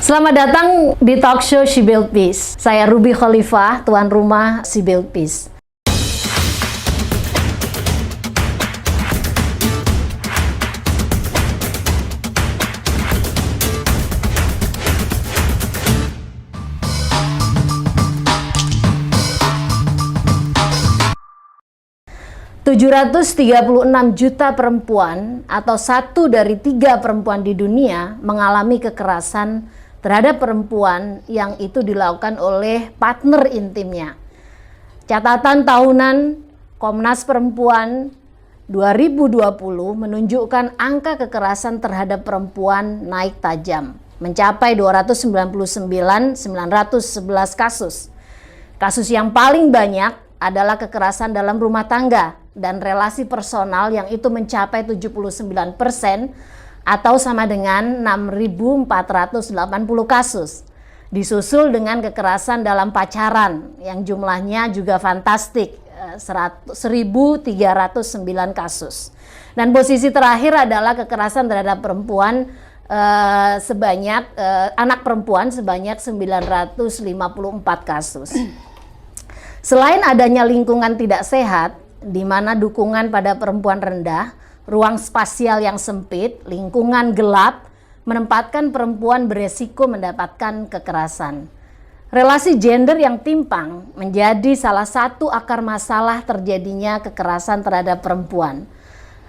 Selamat datang di talk show She Built Peace. Saya Ruby Khalifah, tuan rumah She Built Peace. ...736 juta perempuan atau 1 dari 3 perempuan di dunia mengalami kekerasan terhadap perempuan yang itu dilakukan oleh partner intimnya. Catatan tahunan Komnas Perempuan 2020 menunjukkan angka kekerasan terhadap perempuan naik tajam, mencapai 299.911 kasus. Kasus yang paling banyak adalah kekerasan dalam rumah tangga dan relasi personal yang itu mencapai 79% atau sama dengan 6.480 kasus. Disusul dengan kekerasan dalam pacaran yang jumlahnya juga fantastik, 1.309 kasus. Dan posisi terakhir adalah kekerasan terhadap perempuan anak perempuan sebanyak 954 kasus. Selain adanya lingkungan tidak sehat, di mana dukungan pada perempuan rendah, ruang spasial yang sempit, lingkungan gelap, menempatkan perempuan beresiko mendapatkan kekerasan. Relasi gender yang timpang menjadi salah satu akar masalah terjadinya kekerasan terhadap perempuan.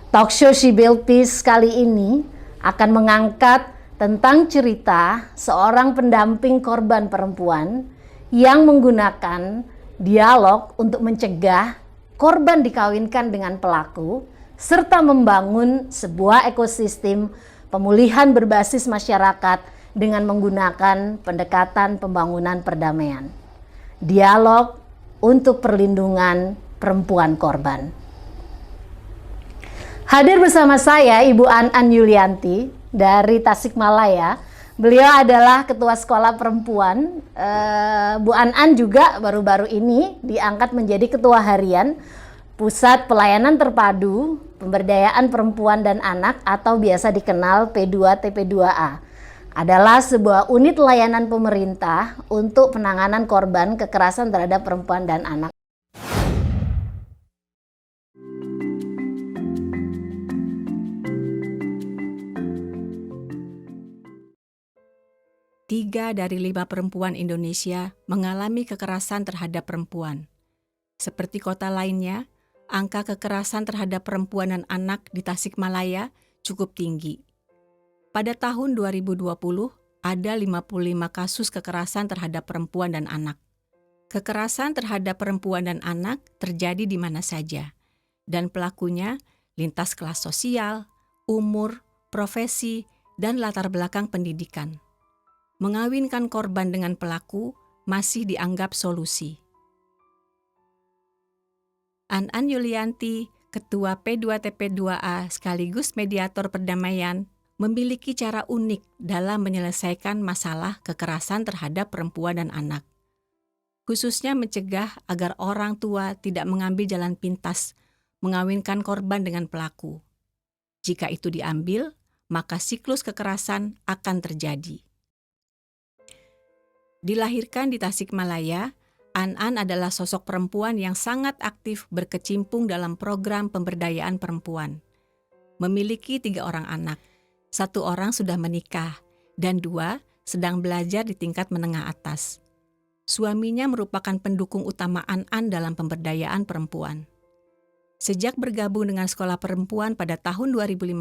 Talk show She Built Peace kali ini akan mengangkat tentang cerita seorang pendamping korban perempuan yang menggunakan dialog untuk mencegah korban dikawinkan dengan pelaku, serta membangun sebuah ekosistem pemulihan berbasis masyarakat dengan menggunakan pendekatan pembangunan perdamaian. Dialog untuk perlindungan perempuan korban. Hadir bersama saya Ibu An Yulianti dari Tasikmalaya. Beliau adalah Ketua Sekolah Perempuan. Bu An juga baru-baru ini diangkat menjadi Ketua Harian Pusat Pelayanan Terpadu Pemberdayaan Perempuan dan Anak atau biasa dikenal P2TP2A. Adalah sebuah unit layanan pemerintah untuk penanganan korban kekerasan terhadap perempuan dan anak. Tiga dari 5 perempuan Indonesia mengalami kekerasan terhadap perempuan. Seperti kota lainnya, angka kekerasan terhadap perempuan dan anak di Tasikmalaya cukup tinggi. Pada tahun 2020, ada 55 kasus kekerasan terhadap perempuan dan anak. Kekerasan terhadap perempuan dan anak terjadi di mana saja, dan pelakunya lintas kelas sosial, umur, profesi, dan latar belakang pendidikan. Mengawinkan korban dengan pelaku masih dianggap solusi. An Yulianti, Ketua P2TP2A sekaligus mediator perdamaian, memiliki cara unik dalam menyelesaikan masalah kekerasan terhadap perempuan dan anak. Khususnya mencegah agar orang tua tidak mengambil jalan pintas mengawinkan korban dengan pelaku. Jika itu diambil, maka siklus kekerasan akan terjadi. Dilahirkan di Tasikmalaya, An adalah sosok perempuan yang sangat aktif berkecimpung dalam program pemberdayaan perempuan. Memiliki 3 orang anak, 1 orang sudah menikah, dan 2 sedang belajar di tingkat menengah atas. Suaminya merupakan pendukung utama An dalam pemberdayaan perempuan. Sejak bergabung dengan Sekolah Perempuan pada tahun 2015,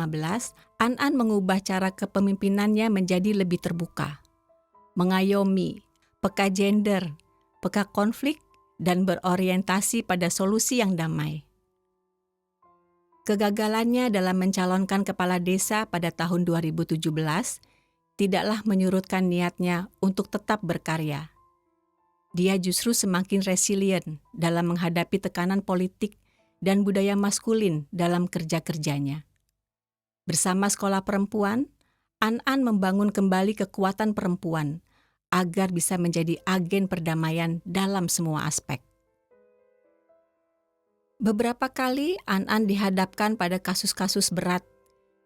An mengubah cara kepemimpinannya menjadi lebih terbuka, mengayomi, peka gender, peka konflik, dan berorientasi pada solusi yang damai. Kegagalannya dalam mencalonkan kepala desa pada tahun 2017 tidaklah menyurutkan niatnya untuk tetap berkarya. Dia justru semakin resilient dalam menghadapi tekanan politik dan budaya maskulin dalam kerja-kerjanya. Bersama Sekolah Perempuan, An membangun kembali kekuatan perempuan agar bisa menjadi agen perdamaian dalam semua aspek. Beberapa kali An dihadapkan pada kasus-kasus berat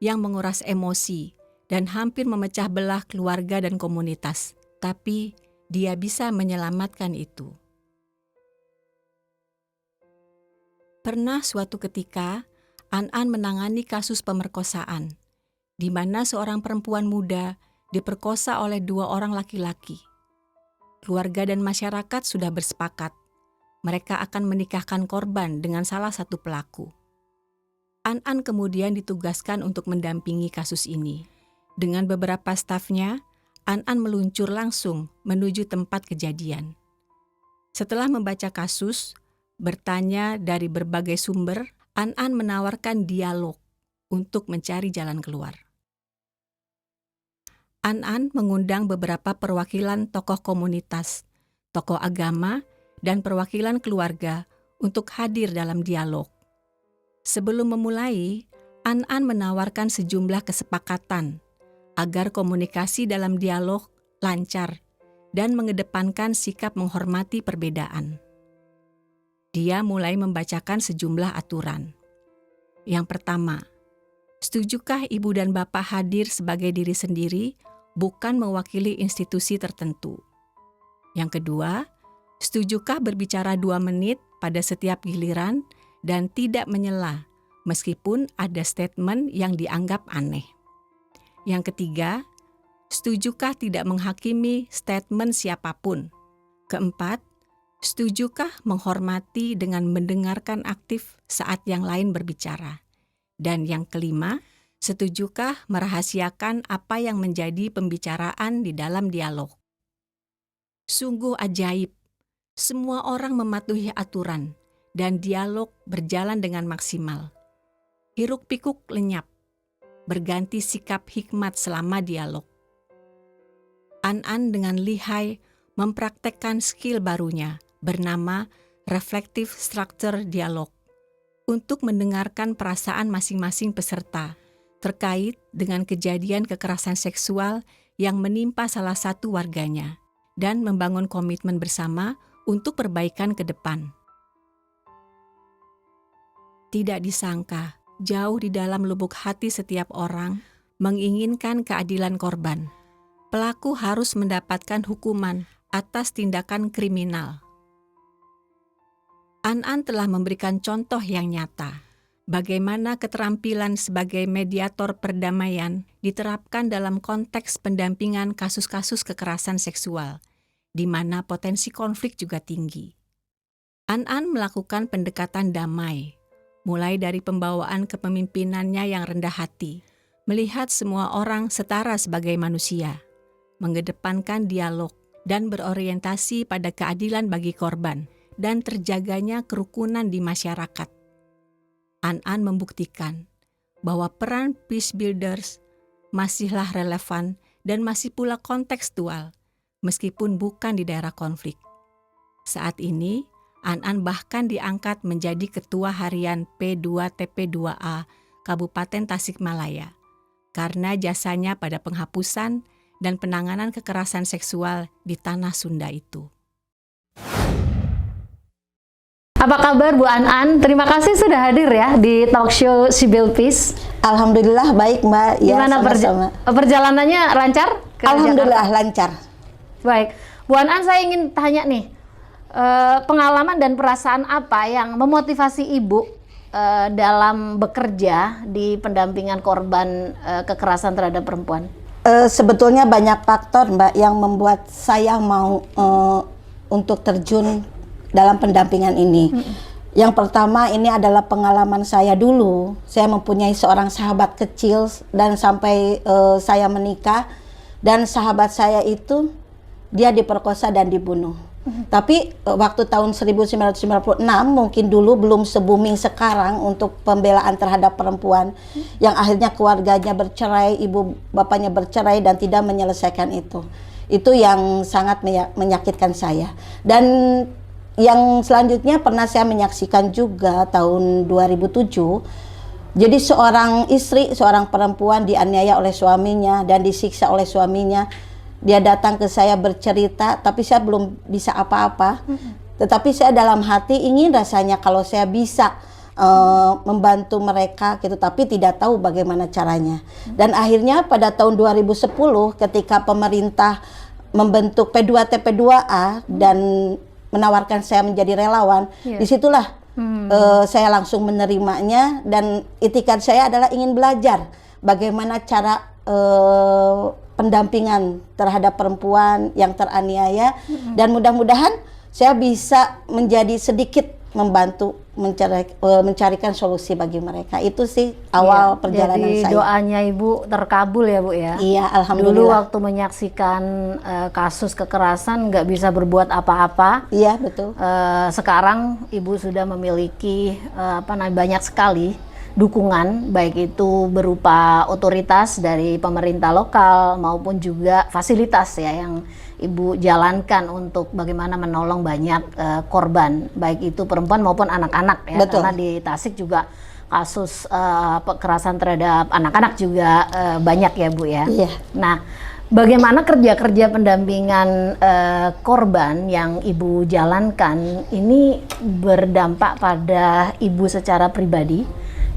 yang menguras emosi dan hampir memecah belah keluarga dan komunitas. Tapi dia bisa menyelamatkan itu. Pernah suatu ketika, An menangani kasus pemerkosaan, di mana seorang perempuan muda diperkosa oleh 2 orang laki-laki. Keluarga dan masyarakat sudah bersepakat. Mereka akan menikahkan korban dengan salah satu pelaku. An kemudian ditugaskan untuk mendampingi kasus ini. Dengan beberapa stafnya, An meluncur langsung menuju tempat kejadian. Setelah membaca kasus, bertanya dari berbagai sumber, An menawarkan dialog untuk mencari jalan keluar. An mengundang beberapa perwakilan tokoh komunitas, tokoh agama, dan perwakilan keluarga untuk hadir dalam dialog. Sebelum memulai, An menawarkan sejumlah kesepakatan agar komunikasi dalam dialog lancar dan mengedepankan sikap menghormati perbedaan. Dia mulai membacakan sejumlah aturan. Yang pertama, setujukah ibu dan bapak hadir sebagai diri sendiri, bukan mewakili institusi tertentu? Yang kedua, setujukah berbicara 2 menit pada setiap giliran dan tidak menyela, meskipun ada statement yang dianggap aneh? Yang ketiga, setujukah tidak menghakimi statement siapapun? Keempat, setujukah menghormati dengan mendengarkan aktif saat yang lain berbicara? Dan yang kelima, setujukah merahasiakan apa yang menjadi pembicaraan di dalam dialog? Sungguh ajaib, semua orang mematuhi aturan dan dialog berjalan dengan maksimal. Hiruk-pikuk lenyap, berganti sikap hikmat selama dialog. An dengan lihai mempraktekkan skill barunya bernama Reflective Structure Dialog untuk mendengarkan perasaan masing-masing peserta terkait dengan kejadian kekerasan seksual yang menimpa salah satu warganya dan membangun komitmen bersama untuk perbaikan ke depan. Tidak disangka, jauh di dalam lubuk hati setiap orang menginginkan keadilan korban. Pelaku harus mendapatkan hukuman atas tindakan kriminal. An telah memberikan contoh yang nyata bagaimana keterampilan sebagai mediator perdamaian diterapkan dalam konteks pendampingan kasus-kasus kekerasan seksual, di mana potensi konflik juga tinggi. An melakukan pendekatan damai, mulai dari pembawaan kepemimpinannya yang rendah hati, melihat semua orang setara sebagai manusia, mengedepankan dialog, dan berorientasi pada keadilan bagi korban, dan terjaganya kerukunan di masyarakat. An membuktikan bahwa peran peace builders masihlah relevan dan masih pula kontekstual, meskipun bukan di daerah konflik. Saat ini, An bahkan diangkat menjadi Ketua Harian P2TP2A Kabupaten Tasikmalaya, karena jasanya pada penghapusan dan penanganan kekerasan seksual di tanah Sunda itu. Apa kabar Bu An? Terima kasih sudah hadir ya di talk show Sibyl Peace. Alhamdulillah baik Mbak. Ya, gimana sama-sama. Perjalanannya lancar? Alhamdulillah Jakarta? lancar. Baik, Bu An, saya ingin tanya nih, pengalaman dan perasaan apa yang memotivasi Ibu dalam bekerja di pendampingan korban kekerasan terhadap perempuan? Sebetulnya banyak faktor Mbak yang membuat saya mau untuk terjun dalam pendampingan ini. Yang pertama, ini adalah pengalaman saya dulu. Saya mempunyai seorang sahabat kecil dan sampai saya menikah, dan sahabat saya itu dia diperkosa dan dibunuh. Tapi waktu tahun 1996, mungkin dulu belum se-booming sekarang untuk pembelaan terhadap perempuan, yang akhirnya keluarganya bercerai, ibu bapaknya bercerai dan tidak menyelesaikan itu. Itu yang sangat menyakitkan saya. Dan yang selanjutnya pernah saya menyaksikan juga tahun 2007. Jadi seorang istri, seorang perempuan dianiaya oleh suaminya dan disiksa oleh suaminya. Dia datang ke saya bercerita, tapi saya belum bisa apa-apa. Tetapi saya dalam hati ingin rasanya kalau saya bisa membantu mereka gitu, tapi tidak tahu bagaimana caranya. Dan akhirnya pada tahun 2010 ketika pemerintah membentuk P2T P2A dan menawarkan saya menjadi relawan, disitulah saya langsung menerimanya, dan itikad saya adalah ingin belajar bagaimana cara pendampingan terhadap perempuan yang teraniaya, dan mudah-mudahan saya bisa menjadi sedikit membantu mencarikan solusi bagi mereka. Itu sih awal perjalanan jadi saya. Doanya Ibu terkabul ya Bu ya. Iya, Dulu alhamdulillah. waktu menyaksikan kasus kekerasan nggak bisa berbuat apa-apa. Iya, betul. Sekarang Ibu sudah memiliki banyak sekali dukungan, baik itu berupa otoritas dari pemerintah lokal maupun juga fasilitas ya yang Ibu jalankan untuk bagaimana menolong banyak korban, baik itu perempuan maupun anak-anak ya. Betul. Karena di Tasik juga kasus kekerasan terhadap anak-anak juga banyak ya Bu ya. Iya. Nah, bagaimana kerja-kerja pendampingan korban yang Ibu jalankan ini berdampak pada Ibu secara pribadi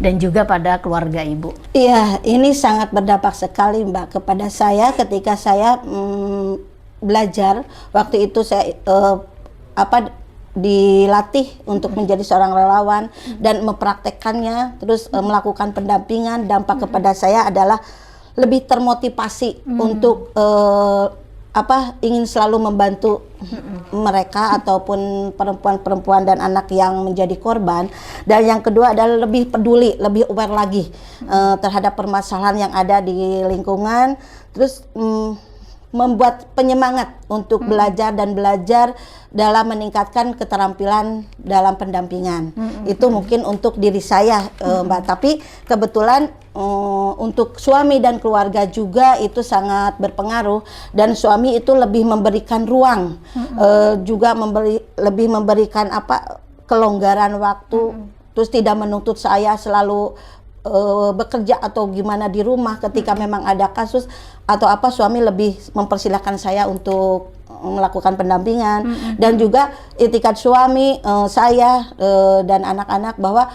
dan juga pada keluarga Ibu? Iya, ini sangat berdampak sekali Mbak kepada saya ketika saya belajar. Waktu itu saya dilatih untuk menjadi seorang relawan dan mempraktekkannya, terus melakukan pendampingan. Dampak kepada saya adalah lebih termotivasi untuk ingin selalu membantu mereka ataupun perempuan-perempuan dan anak yang menjadi korban. Dan yang kedua adalah lebih peduli, lebih aware lagi terhadap permasalahan yang ada di lingkungan. Terus membuat penyemangat untuk belajar dalam meningkatkan keterampilan dalam pendampingan. Itu mungkin untuk diri saya Mbak, tapi kebetulan untuk suami dan keluarga juga itu sangat berpengaruh, dan suami itu lebih memberikan ruang, juga lebih memberikan kelonggaran waktu, terus tidak menuntut saya selalu bekerja atau gimana di rumah. Ketika memang ada kasus atau suami lebih mempersilahkan saya untuk melakukan pendampingan. Dan juga itikad suami, saya dan anak-anak bahwa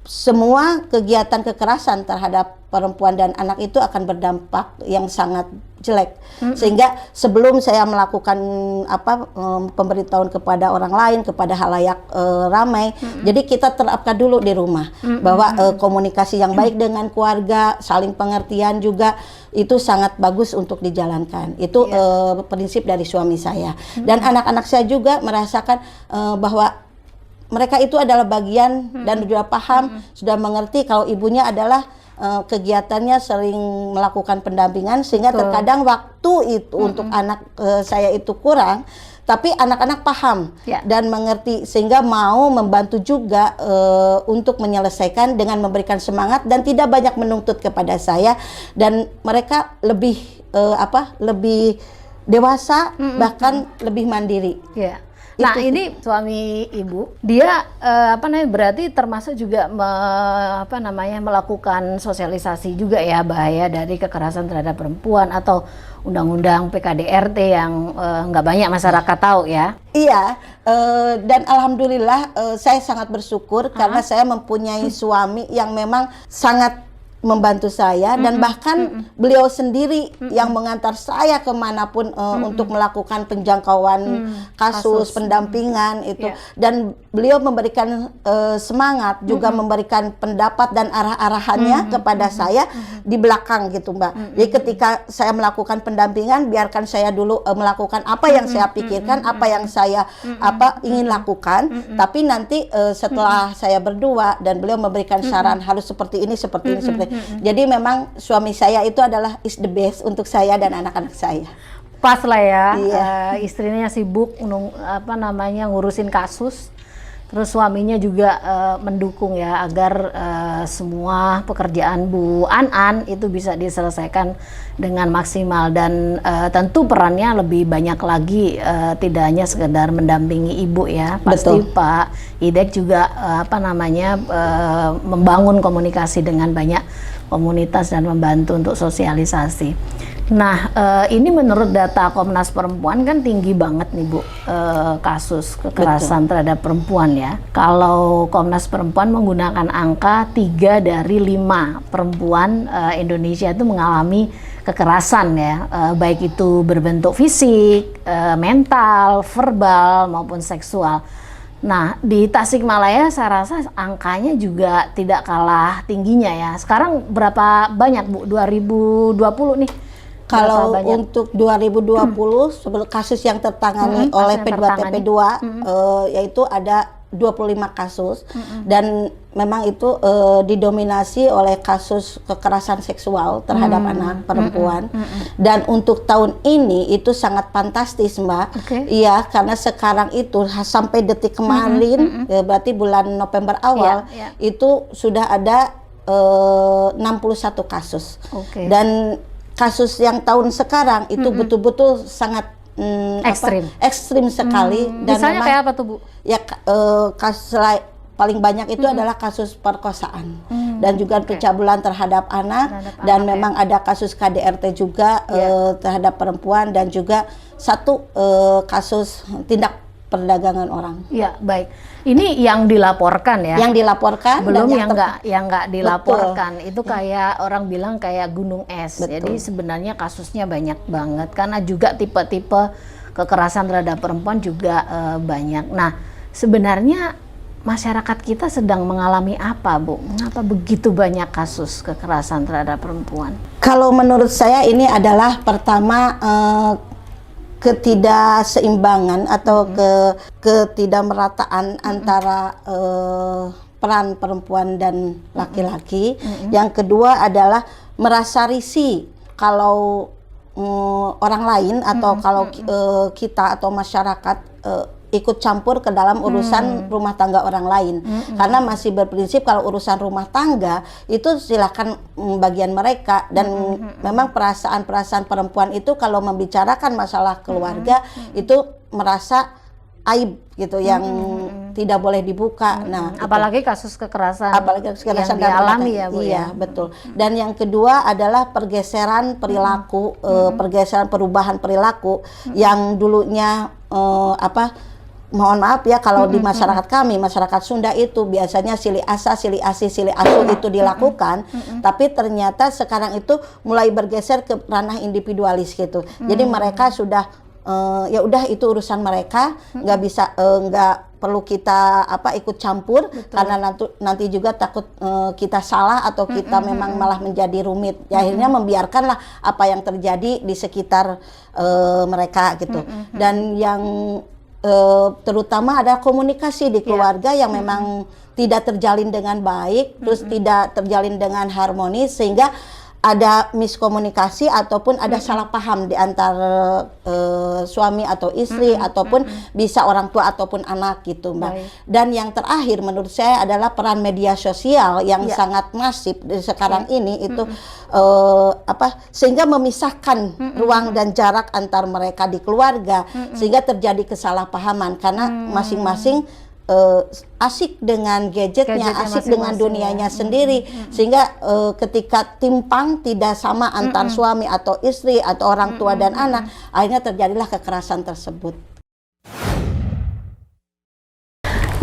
semua kegiatan kekerasan terhadap perempuan dan anak itu akan berdampak yang sangat jelek. Sehingga sebelum saya melakukan pemberitahuan kepada orang lain, kepada halayak ramai, jadi kita terapkan dulu di rumah bahwa komunikasi yang baik dengan keluarga, saling pengertian juga itu sangat bagus untuk dijalankan. Itu prinsip dari suami saya. Dan anak-anak saya juga merasakan bahwa mereka itu adalah bagian dan sudah paham, sudah mengerti kalau ibunya adalah kegiatannya sering melakukan pendampingan, sehingga terkadang waktu itu untuk anak saya itu kurang, tapi anak-anak paham dan mengerti, sehingga mau membantu juga untuk menyelesaikan dengan memberikan semangat dan tidak banyak menuntut kepada saya, dan mereka lebih lebih dewasa, bahkan lebih mandiri. Nah, ini suami Ibu, dia berarti termasuk juga melakukan sosialisasi juga ya bahaya dari kekerasan terhadap perempuan atau undang-undang PKDRT yang nggak banyak masyarakat tahu ya. Iya, dan alhamdulillah saya sangat bersyukur karena saya mempunyai suami yang memang sangat membantu saya, dan bahkan beliau sendiri yang mengantar saya kemanapun untuk melakukan penjangkauan kasus pendampingan itu. Dan beliau memberikan semangat, juga memberikan pendapat dan arah-arahannya kepada saya di belakang gitu Mbak. Jadi ketika saya melakukan pendampingan, biarkan saya dulu melakukan apa yang saya pikirkan, apa yang saya ingin lakukan, tapi nanti setelah saya berdua dan beliau memberikan saran harus seperti ini, seperti ini, seperti ini. Jadi memang suami saya itu adalah is the best untuk saya dan anak-anak saya. Pas lah ya, istrinya sibuk ngurusin kasus, terus suaminya juga mendukung ya agar semua pekerjaan Bu An itu bisa diselesaikan dengan maksimal, dan tentu perannya lebih banyak lagi, tidak hanya sekedar mendampingi Ibu ya. Pasti Betul. Pak Idek juga membangun komunikasi dengan banyak komunitas dan membantu untuk sosialisasi. Nah, ini menurut data Komnas Perempuan kan tinggi banget nih Bu, kasus kekerasan terhadap perempuan ya. Kalau Komnas Perempuan menggunakan angka 3 dari 5 perempuan Indonesia itu mengalami kekerasan ya, baik itu berbentuk fisik, mental, verbal maupun seksual. Nah, di Tasikmalaya saya rasa angkanya juga tidak kalah tingginya ya. Sekarang berapa banyak Bu? 2020 nih. Kalau untuk 2020 sebelum kasus yang tertangani oleh P2TP2 yaitu ada 25 kasus dan memang itu didominasi oleh kasus kekerasan seksual terhadap anak perempuan. Dan untuk tahun ini itu sangat fantastis Mbak. Iya, karena sekarang itu sampai detik kemarin berarti bulan November awal itu sudah ada 61 kasus. Dan kasus yang tahun sekarang itu betul-betul sangat ekstrim sekali. Dan misalnya memang, kayak apa tuh Bu? Ya kasus paling banyak itu adalah kasus perkosaan dan juga pencabulan terhadap anak dan memang ada kasus KDRT juga terhadap perempuan dan juga satu kasus tindak perdagangan orang. Ya, baik. Ini yang dilaporkan ya. Yang dilaporkan belum dan yang nggak dilaporkan. Betul. Itu kayak orang bilang kayak gunung es. Betul. Jadi sebenarnya kasusnya banyak banget karena juga tipe-tipe kekerasan terhadap perempuan juga banyak. Nah, sebenarnya masyarakat kita sedang mengalami apa, Bu? Mengapa begitu banyak kasus kekerasan terhadap perempuan? Kalau menurut saya ini adalah pertama ketidakseimbangan atau ketidakmerataan antara peran perempuan dan laki-laki. Yang kedua adalah merasa risih kalau orang lain atau kalau kita atau masyarakat ikut campur ke dalam urusan rumah tangga orang lain. Karena masih berprinsip kalau urusan rumah tangga itu silakan bagian mereka dan memang perasaan-perasaan perempuan itu kalau membicarakan masalah keluarga itu merasa aib gitu yang tidak boleh dibuka. Nah, apalagi kasus kekerasan yang dialami ya Bu. Iya, betul. Dan yang kedua adalah pergeseran perilaku, pergeseran perubahan perilaku yang dulunya mohon maaf ya kalau di masyarakat kami, masyarakat Sunda itu biasanya silih asa, silih asi, silih asuh itu dilakukan, tapi ternyata sekarang itu mulai bergeser ke ranah individualis gitu. Jadi mereka sudah ya udah itu urusan mereka, nggak bisa nggak perlu kita ikut campur. Betul. Karena nanti juga takut kita salah atau kita memang malah menjadi rumit. Ya, akhirnya membiarkanlah apa yang terjadi di sekitar mereka gitu. Dan yang terutama ada komunikasi di keluarga yang memang tidak terjalin dengan baik, terus tidak terjalin dengan harmonis sehingga ada miskomunikasi ataupun ada salah paham di antara suami atau istri ataupun bisa orang tua ataupun anak gitu Mbak. Baik. Dan yang terakhir menurut saya adalah peran media sosial yang sangat masif di sekarang ini itu sehingga memisahkan ruang dan jarak antar mereka di keluarga sehingga terjadi kesalahpahaman karena masing-masing asik dengan gadgetnya, asik dengan dunianya sendiri, sehingga ketika timpang tidak sama antar suami atau istri atau orang tua dan anak, akhirnya terjadilah kekerasan tersebut.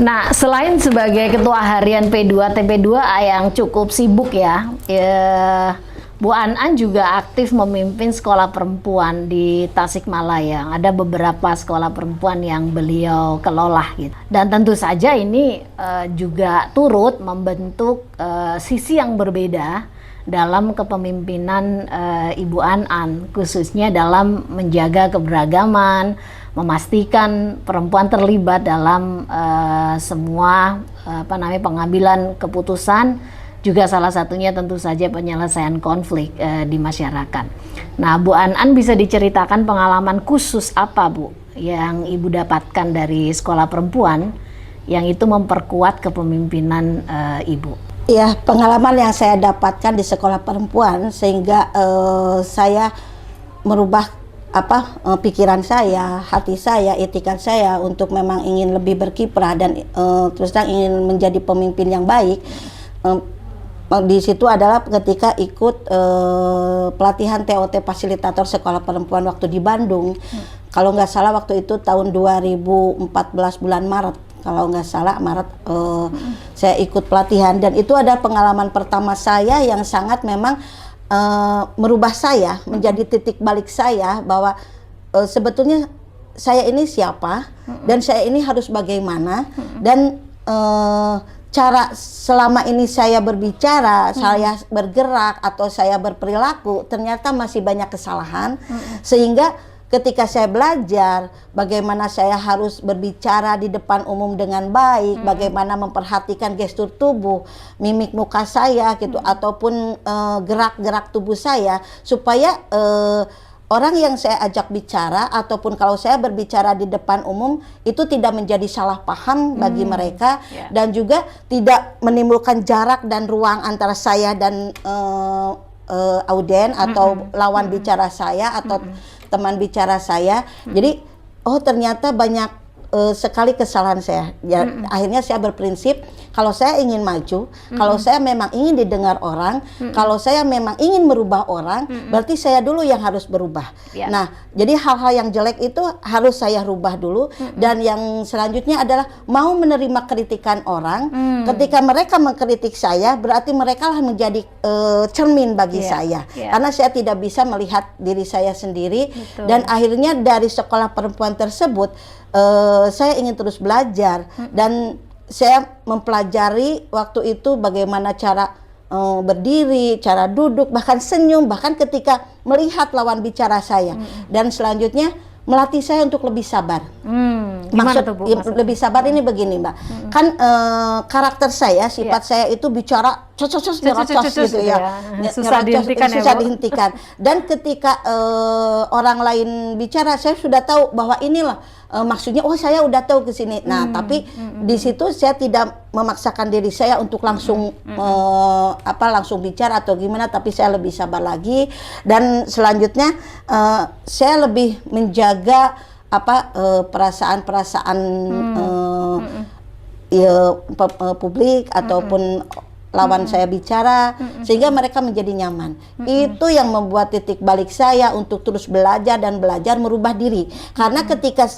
Nah, selain sebagai ketua harian P2TP2 yang cukup sibuk ya, Bu An juga aktif memimpin sekolah perempuan di Tasikmalaya. Ada beberapa sekolah perempuan yang beliau kelola gitu. Dan tentu saja ini juga turut membentuk sisi yang berbeda dalam kepemimpinan Ibu An, khususnya dalam menjaga keberagaman, memastikan perempuan terlibat dalam semua pengambilan keputusan. Juga salah satunya tentu saja penyelesaian konflik di masyarakat. Nah, Bu An bisa diceritakan pengalaman khusus apa Bu yang Ibu dapatkan dari sekolah perempuan yang itu memperkuat kepemimpinan Ibu? Ya, pengalaman yang saya dapatkan di sekolah perempuan sehingga saya merubah pikiran saya, hati saya, etikat saya untuk memang ingin lebih berkiprah dan terus terang ingin menjadi pemimpin yang baik. di situ adalah ketika ikut pelatihan TOT fasilitator sekolah perempuan waktu di Bandung. Kalau nggak salah waktu itu tahun 2014 bulan Maret. Kalau nggak salah Maret saya ikut pelatihan, dan itu ada pengalaman pertama saya yang sangat memang merubah saya, menjadi titik balik saya bahwa sebetulnya saya ini siapa dan saya ini harus bagaimana, dan cara selama ini saya berbicara, saya bergerak atau saya berperilaku ternyata masih banyak kesalahan, sehingga ketika saya belajar bagaimana saya harus berbicara di depan umum dengan baik, bagaimana memperhatikan gestur tubuh, mimik muka saya gitu, ataupun gerak-gerak tubuh saya, supaya orang yang saya ajak bicara ataupun kalau saya berbicara di depan umum itu tidak menjadi salah paham bagi mereka, dan juga tidak menimbulkan jarak dan ruang antara saya dan auden atau lawan bicara saya atau teman bicara saya. Jadi ternyata banyak sekali kesalahan saya. Ya, akhirnya saya berprinsip kalau saya ingin maju, kalau saya memang ingin didengar orang, kalau saya memang ingin merubah orang, berarti saya dulu yang harus berubah. Nah, jadi hal-hal yang jelek itu harus saya rubah dulu, dan yang selanjutnya adalah mau menerima kritikan orang. Ketika mereka mengkritik saya, berarti mereka lah menjadi cermin bagi saya. Karena saya tidak bisa melihat diri saya sendiri. Dan akhirnya dari sekolah perempuan tersebut saya ingin terus belajar, dan saya mempelajari waktu itu bagaimana cara berdiri, cara duduk, bahkan senyum, bahkan ketika melihat lawan bicara saya. Dan selanjutnya melatih saya untuk lebih sabar. Maksud tuh, Bu, lebih sabar ini begini, Mbak. Kan karakter saya, sifat saya itu bicara cocos gitu ya. Susah dihentikan, susah dihentikan. Dan ketika orang lain bicara, saya sudah tahu bahwa inilah maksudnya, saya udah tahu ke sini. Nah, tapi di situ saya tidak memaksakan diri saya untuk langsung langsung bicara atau gimana, tapi saya lebih sabar lagi. Dan selanjutnya saya lebih menjaga perasaan-perasaan publik ataupun lawan saya bicara, sehingga mereka menjadi nyaman. Itu yang membuat titik balik saya untuk terus belajar dan belajar merubah diri. Karena ketika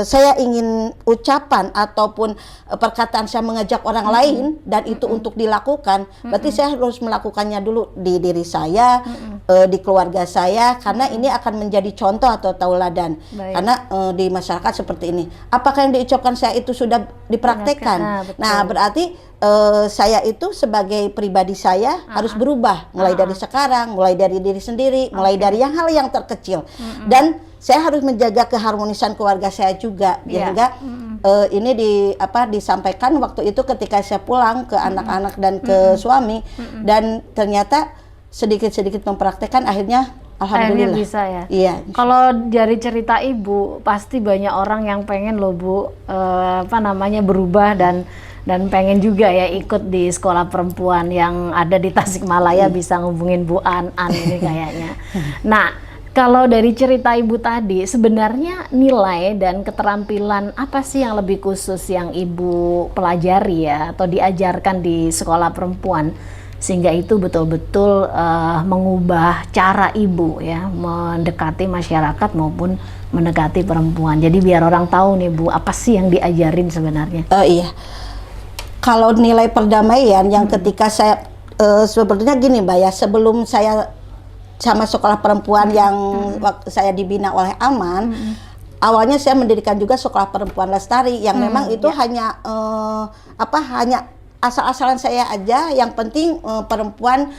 saya ingin ucapan ataupun perkataan saya mengajak orang lain dan itu untuk dilakukan, berarti saya harus melakukannya dulu di diri saya, di keluarga saya, karena ini akan menjadi contoh atau tauladan. Karena di masyarakat seperti ini, apakah yang diucapkan saya itu sudah dipraktekkan? Nah, berarti saya itu sebagai pribadi saya harus berubah, mulai dari sekarang, mulai dari diri sendiri, mulai dari hal yang terkecil. Dan saya harus menjaga keharmonisan keluarga saya juga, sehingga ini disampaikan waktu itu ketika saya pulang ke anak-anak dan ke suami, dan ternyata sedikit-sedikit mempraktekkan, akhirnya alhamdulillah bisa ya. Iya. Kalau dari cerita Ibu, pasti banyak orang yang pengen loh, Bu, berubah dan pengen juga ya ikut di sekolah perempuan yang ada di Tasikmalaya. Bisa ngubungin Bu An ini kayaknya. Nah, kalau dari cerita Ibu tadi, sebenarnya nilai dan keterampilan apa sih yang lebih khusus yang Ibu pelajari ya, atau diajarkan di sekolah perempuan, sehingga itu betul-betul mengubah cara Ibu ya mendekati masyarakat maupun mendekati perempuan. Jadi biar orang tahu nih, Bu, apa sih yang diajarin sebenarnya? Iya. Kalau nilai perdamaian yang ketika saya sebetulnya gini, Mbak ya, sebelum saya sama sekolah perempuan yang waktu saya dibina oleh Aman, awalnya saya mendirikan juga sekolah perempuan lestari yang memang itu hanya hanya asal-asalan saya aja, yang penting perempuan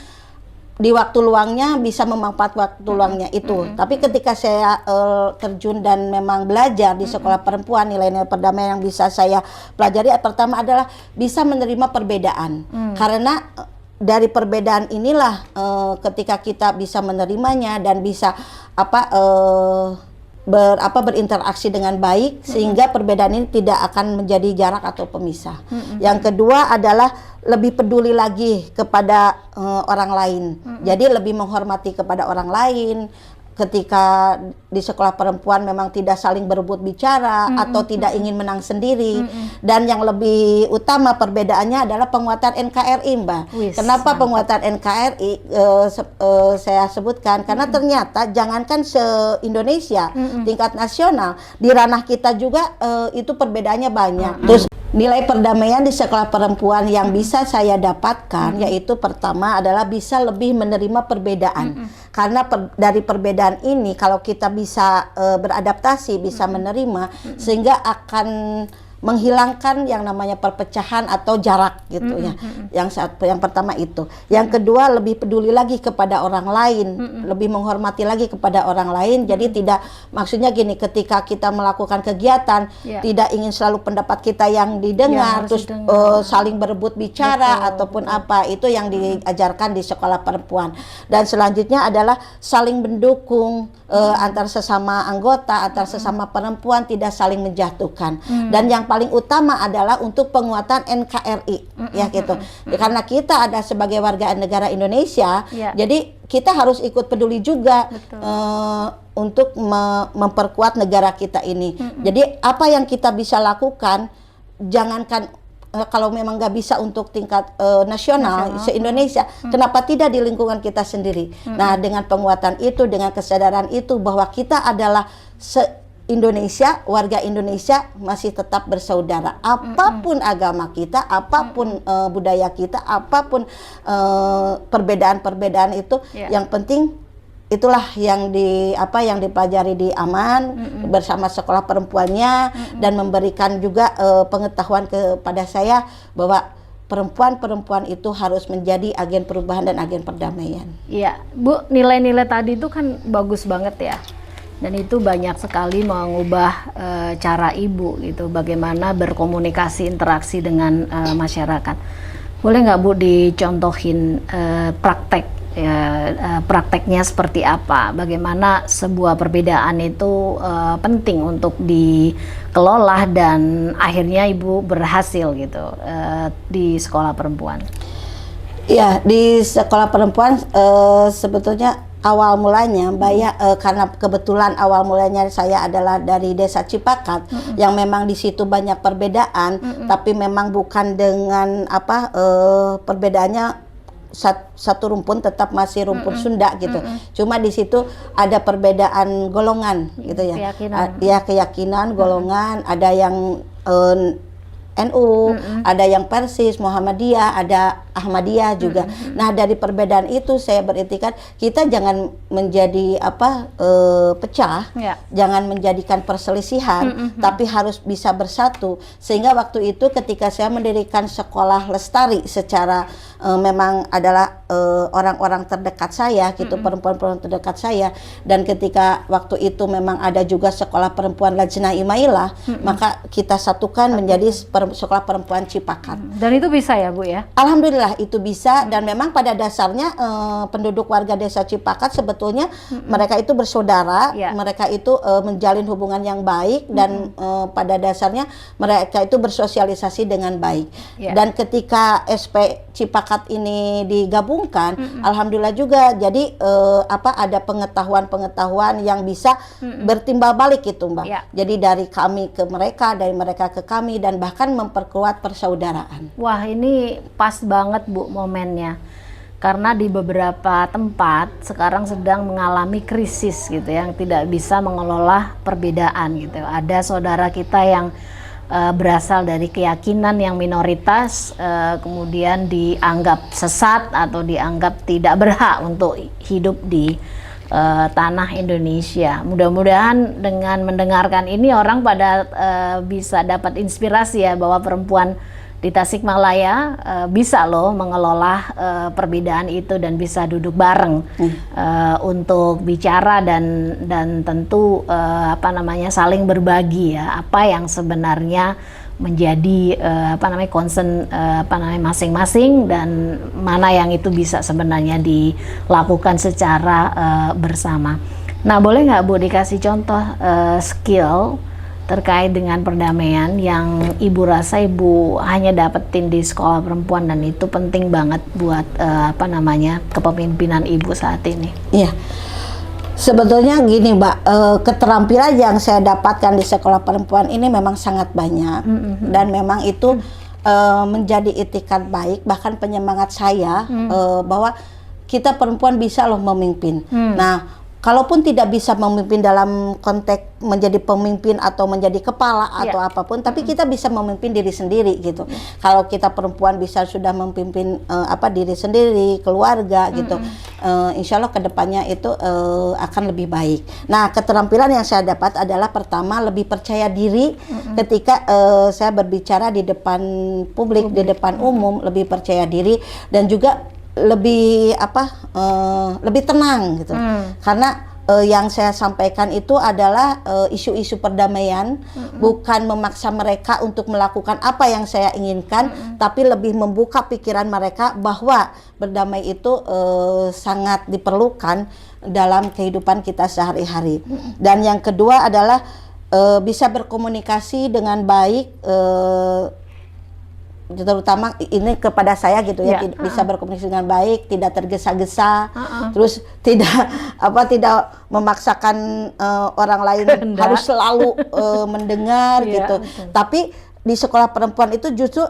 di waktu luangnya bisa memanfaat waktu luangnya itu. Tapi ketika saya terjun dan memang belajar di sekolah perempuan, nilai-nilai perdamaian yang bisa saya pelajari pertama adalah bisa menerima perbedaan. Karena dari perbedaan inilah ketika kita bisa menerimanya dan bisa berinteraksi dengan baik, sehingga perbedaan ini tidak akan menjadi jarak atau pemisah. Yang kedua adalah lebih peduli lagi kepada orang lain. Jadi lebih menghormati kepada orang lain, ketika di sekolah perempuan memang tidak saling berebut bicara atau tidak ingin menang sendiri. Dan yang lebih utama perbedaannya adalah penguatan NKRI, Mbak. Kenapa penguatan NKRI saya sebutkan? Karena ternyata jangankan se-Indonesia, tingkat nasional, di ranah kita juga itu perbedaannya banyak. Terus nilai perdamaian di sekolah perempuan yang bisa saya dapatkan yaitu pertama adalah bisa lebih menerima perbedaan. Karena dari perbedaan ini kalau kita bisa beradaptasi, bisa menerima, sehingga akan menghilangkan yang namanya perpecahan atau jarak gitu ya. Yang pertama itu. Yang kedua, lebih peduli lagi kepada orang lain, lebih menghormati lagi kepada orang lain. Jadi tidak, maksudnya gini, ketika kita melakukan kegiatan tidak ingin selalu pendapat kita yang didengar, terus saling berebut bicara ataupun apa. Itu yang diajarkan di sekolah perempuan. Dan selanjutnya adalah saling mendukung antar sesama anggota, antar sesama perempuan, tidak saling menjatuhkan. Dan yang paling utama adalah untuk penguatan NKRI, ya gitu. Karena kita ada sebagai warga negara Indonesia, jadi kita harus ikut peduli juga untuk memperkuat negara kita ini. Jadi apa yang kita bisa lakukan, jangankan kalau memang nggak bisa untuk tingkat nasional se-Indonesia, kenapa tidak di lingkungan kita sendiri? Nah, dengan penguatan itu, dengan kesadaran itu bahwa kita adalah Indonesia, warga Indonesia masih tetap bersaudara. Apapun agama kita, apapun budaya kita, apapun perbedaan-perbedaan itu, yang penting itulah yang dipelajari di Aman bersama sekolah perempuannya, dan memberikan juga pengetahuan kepada saya bahwa perempuan-perempuan itu harus menjadi agen perubahan dan agen perdamaian. Iya, Bu, nilai-nilai tadi itu kan bagus banget ya. Dan itu banyak sekali mengubah cara ibu gitu, bagaimana berkomunikasi, interaksi dengan masyarakat. Boleh nggak Bu dicontohin prakteknya seperti apa? Bagaimana sebuah perbedaan itu penting untuk dikelola dan akhirnya ibu berhasil gitu di sekolah perempuan? Ya, di sekolah perempuan sebetulnya awal mulanya Mbak ya, karena kebetulan awal mulanya saya adalah dari Desa Cipakat, yang memang di situ banyak perbedaan, tapi memang bukan dengan perbedaannya satu rumpun, tetap masih rumpun Sunda gitu. Cuma di situ ada perbedaan golongan gitu ya. Keyakinan golongan, ada yang NU, ada yang Persis, Muhammadiyah, ada Ahmadiyah juga. Nah, dari perbedaan itu saya beretikat kita jangan menjadi pecah, jangan menjadikan perselisihan, tapi harus bisa bersatu. Sehingga waktu itu ketika saya mendirikan sekolah lestari secara memang adalah orang-orang terdekat saya gitu, perempuan-perempuan terdekat saya, dan ketika waktu itu memang ada juga sekolah perempuan Lajnah Imailah, maka kita satukan menjadi sekolah perempuan Cipakat. Dan itu bisa ya Bu ya? Alhamdulillah itu bisa, dan memang pada dasarnya penduduk warga Desa Cipakat sebetulnya mereka itu bersaudara, mereka itu menjalin hubungan yang baik, dan pada dasarnya mereka itu bersosialisasi dengan baik. Dan ketika SP Cipakat ini digabungkan, alhamdulillah juga jadi ada pengetahuan-pengetahuan yang bisa bertimbal balik gitu Mbak. Jadi dari kami ke mereka, dari mereka ke kami, dan bahkan memperkuat persaudaraan. Wah, ini pas banget Bu momennya. Karena di beberapa tempat sekarang sedang mengalami krisis gitu, yang tidak bisa mengelola perbedaan gitu. Ada saudara kita yang berasal dari keyakinan yang minoritas, kemudian dianggap sesat atau dianggap tidak berhak untuk hidup di tanah Indonesia. Mudah-mudahan dengan mendengarkan ini orang pada bisa dapat inspirasi ya, bahwa perempuan di Tasikmalaya bisa loh mengelola perbedaan itu dan bisa duduk bareng untuk bicara dan tentu saling berbagi ya apa yang sebenarnya menjadi concern masing-masing, dan mana yang itu bisa sebenarnya dilakukan secara bersama. Nah, boleh nggak Bu dikasih contoh skill terkait dengan perdamaian yang Ibu rasa Ibu hanya dapetin di sekolah perempuan dan itu penting banget buat kepemimpinan Ibu saat ini? Iya. Sebetulnya gini Mbak, keterampilan yang saya dapatkan di sekolah perempuan ini memang sangat banyak, dan memang itu menjadi itikat baik, bahkan penyemangat saya bahwa kita perempuan bisa loh memimpin. Nah, kalaupun tidak bisa memimpin dalam konteks menjadi pemimpin atau menjadi kepala atau apapun, tapi kita bisa memimpin diri sendiri gitu. Kalau kita perempuan bisa sudah memimpin diri sendiri, keluarga gitu, insya Allah kedepannya itu akan lebih baik. Nah, keterampilan yang saya dapat adalah pertama lebih percaya diri ketika saya berbicara di depan publik, di depan umum, lebih percaya diri dan juga lebih lebih tenang gitu. Karena yang saya sampaikan itu adalah isu-isu perdamaian, bukan memaksa mereka untuk melakukan apa yang saya inginkan, tapi lebih membuka pikiran mereka bahwa berdamai itu sangat diperlukan dalam kehidupan kita sehari-hari. Dan yang kedua adalah bisa berkomunikasi dengan baik, terutama ini kepada saya gitu ya, bisa berkomunikasi dengan baik, tidak tergesa-gesa, terus tidak memaksakan orang lain harus selalu mendengar gitu. Tapi di sekolah perempuan itu justru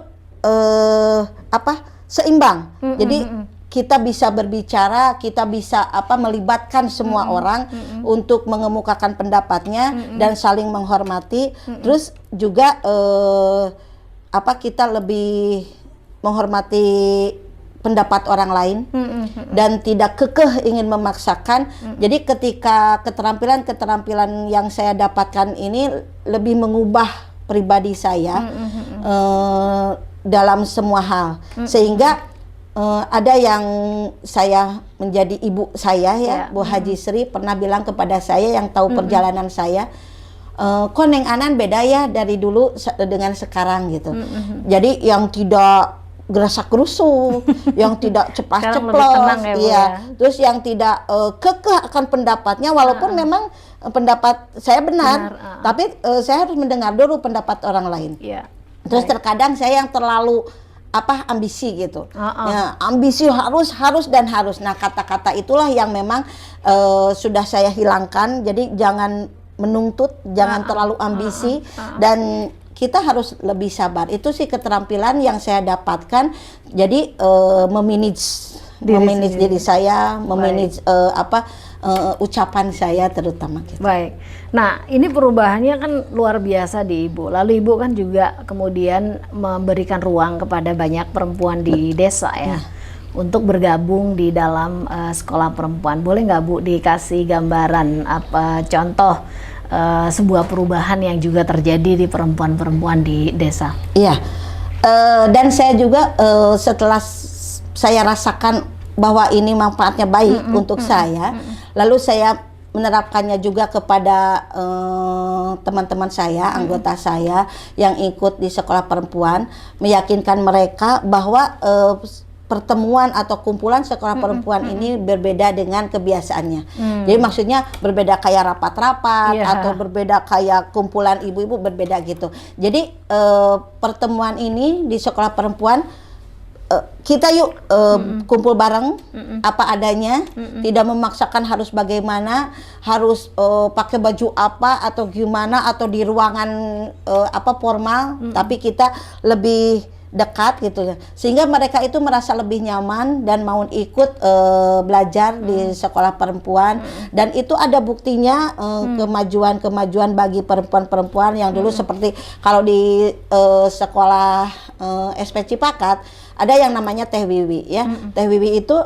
seimbang. Jadi kita bisa berbicara, kita bisa melibatkan semua orang untuk mengemukakan pendapatnya dan saling menghormati. Terus juga kita lebih menghormati pendapat orang lain dan tidak kekeh ingin memaksakan. Jadi ketika keterampilan yang saya dapatkan ini lebih mengubah pribadi saya dalam semua hal, sehingga ada yang saya menjadi ibu saya ya, Bu Haji Sri pernah bilang kepada saya yang tahu perjalanan saya, kok Neng Anan beda ya dari dulu dengan sekarang gitu. Jadi yang tidak gerasak-gerusuk, yang tidak ceplas-ceplos, terus yang tidak kekeh akan pendapatnya, walaupun memang pendapat saya benar, tapi saya harus mendengar dulu pendapat orang lain. Terus terkadang saya yang terlalu ambisi gitu. Ya, ambisi harus dan harus. Nah, kata-kata itulah yang memang sudah saya hilangkan. Jadi jangan menuntut, jangan terlalu ambisi, dan kita harus lebih sabar. Itu sih keterampilan yang saya dapatkan. Jadi memanage diri saya, memanage ucapan saya terutama gitu. Baik. Nah, ini perubahannya kan luar biasa di Ibu. Lalu Ibu kan juga kemudian memberikan ruang kepada banyak perempuan di desa ya. Untuk bergabung di dalam sekolah perempuan. Boleh nggak Bu dikasih gambaran contoh sebuah perubahan yang juga terjadi di perempuan-perempuan di desa? Iya, dan saya juga setelah saya rasakan bahwa ini manfaatnya baik untuk saya, lalu saya menerapkannya juga kepada teman-teman saya, anggota saya yang ikut di sekolah perempuan, meyakinkan mereka bahwa pertemuan atau kumpulan sekolah perempuan ini berbeda dengan kebiasaannya. Jadi maksudnya berbeda kayak rapat-rapat atau berbeda kayak kumpulan ibu-ibu, berbeda gitu. Jadi pertemuan ini di sekolah perempuan kita yuk kumpul bareng apa adanya, tidak memaksakan harus bagaimana, harus pakai baju apa atau gimana atau di ruangan formal, tapi kita lebih dekat gitu ya, sehingga mereka itu merasa lebih nyaman dan mau ikut belajar di sekolah perempuan. Dan itu ada buktinya, kemajuan bagi perempuan-perempuan yang dulu seperti kalau di sekolah SP Cipakat ada yang namanya Teh Wiwi ya. Teh Wiwi itu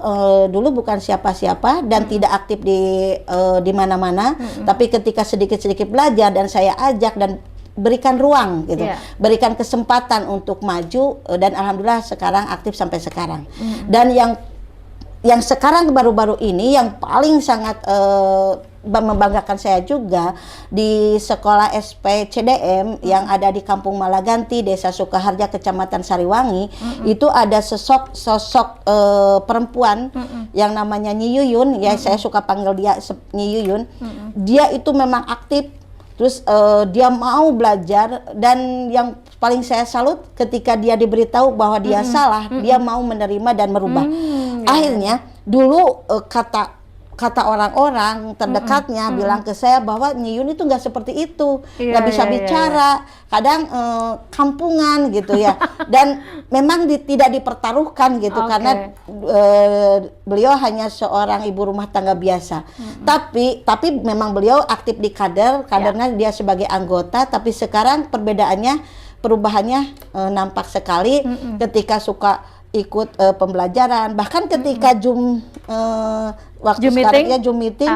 dulu bukan siapa-siapa dan tidak aktif di mana-mana, tapi ketika sedikit-sedikit belajar dan saya ajak dan berikan ruang gitu, berikan kesempatan untuk maju, dan alhamdulillah sekarang aktif sampai sekarang. Dan yang sekarang baru-baru ini yang paling sangat membanggakan saya juga di sekolah SP CDM yang ada di Kampung Malaganti, Desa Sukaharja, Kecamatan Sariwangi, itu ada sosok perempuan yang namanya Nyi Yuyun, ya saya suka panggil dia Nyi Yuyun. Dia itu memang aktif. Terus dia mau belajar, dan yang paling saya salut ketika dia diberitahu bahwa dia salah, dia mau menerima dan merubah. Akhirnya dulu kata kata orang-orang terdekatnya bilang ke saya bahwa Nyi Yun itu nggak seperti itu, nggak bisa bicara, kadang kampungan gitu ya, dan memang tidak dipertaruhkan gitu karena beliau hanya seorang ibu rumah tangga biasa. Tapi memang beliau aktif di kadernya dia sebagai anggota, tapi sekarang perubahannya nampak sekali ketika suka ikut pembelajaran, bahkan ketika waktu sekarang ya Zoom meeting,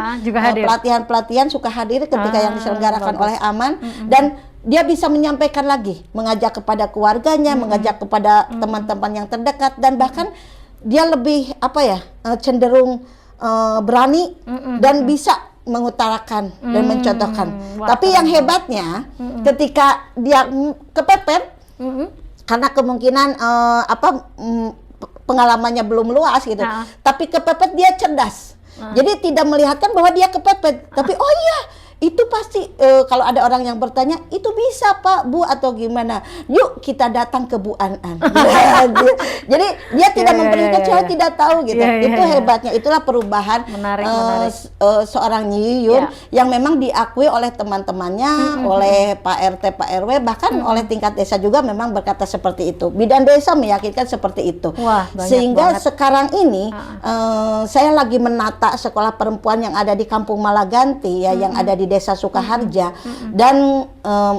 pelatihan suka hadir ketika yang diselenggarakan oleh Aman, dan dia bisa menyampaikan lagi, mengajak kepada keluarganya, mengajak kepada teman-teman yang terdekat, dan bahkan dia lebih cenderung berani dan bisa mengutarakan dan mencontohkan. Tapi yang hebatnya ketika dia kepepet, karena kemungkinan pengalamannya belum luas gitu, tapi kepepet dia cerdas. Jadi tidak melihatkan bahwa dia kepepet, tapi oh iya itu pasti kalau ada orang yang bertanya itu bisa Pak, Bu atau gimana, yuk kita datang ke Bu An-an. Jadi dia tidak memperlihatkan saya tidak tahu gitu. Itu hebatnya, itulah perubahan menarik. Seorang Nyi Yun yang memang diakui oleh teman-temannya, oleh Pak RT, Pak RW, bahkan oleh tingkat desa juga memang berkata seperti itu. Bidan desa meyakinkan seperti itu. Wah, sehingga sekarang ini saya lagi menata sekolah perempuan yang ada di Kampung Malaganti ya, yang ada di Desa Sukaharja, dan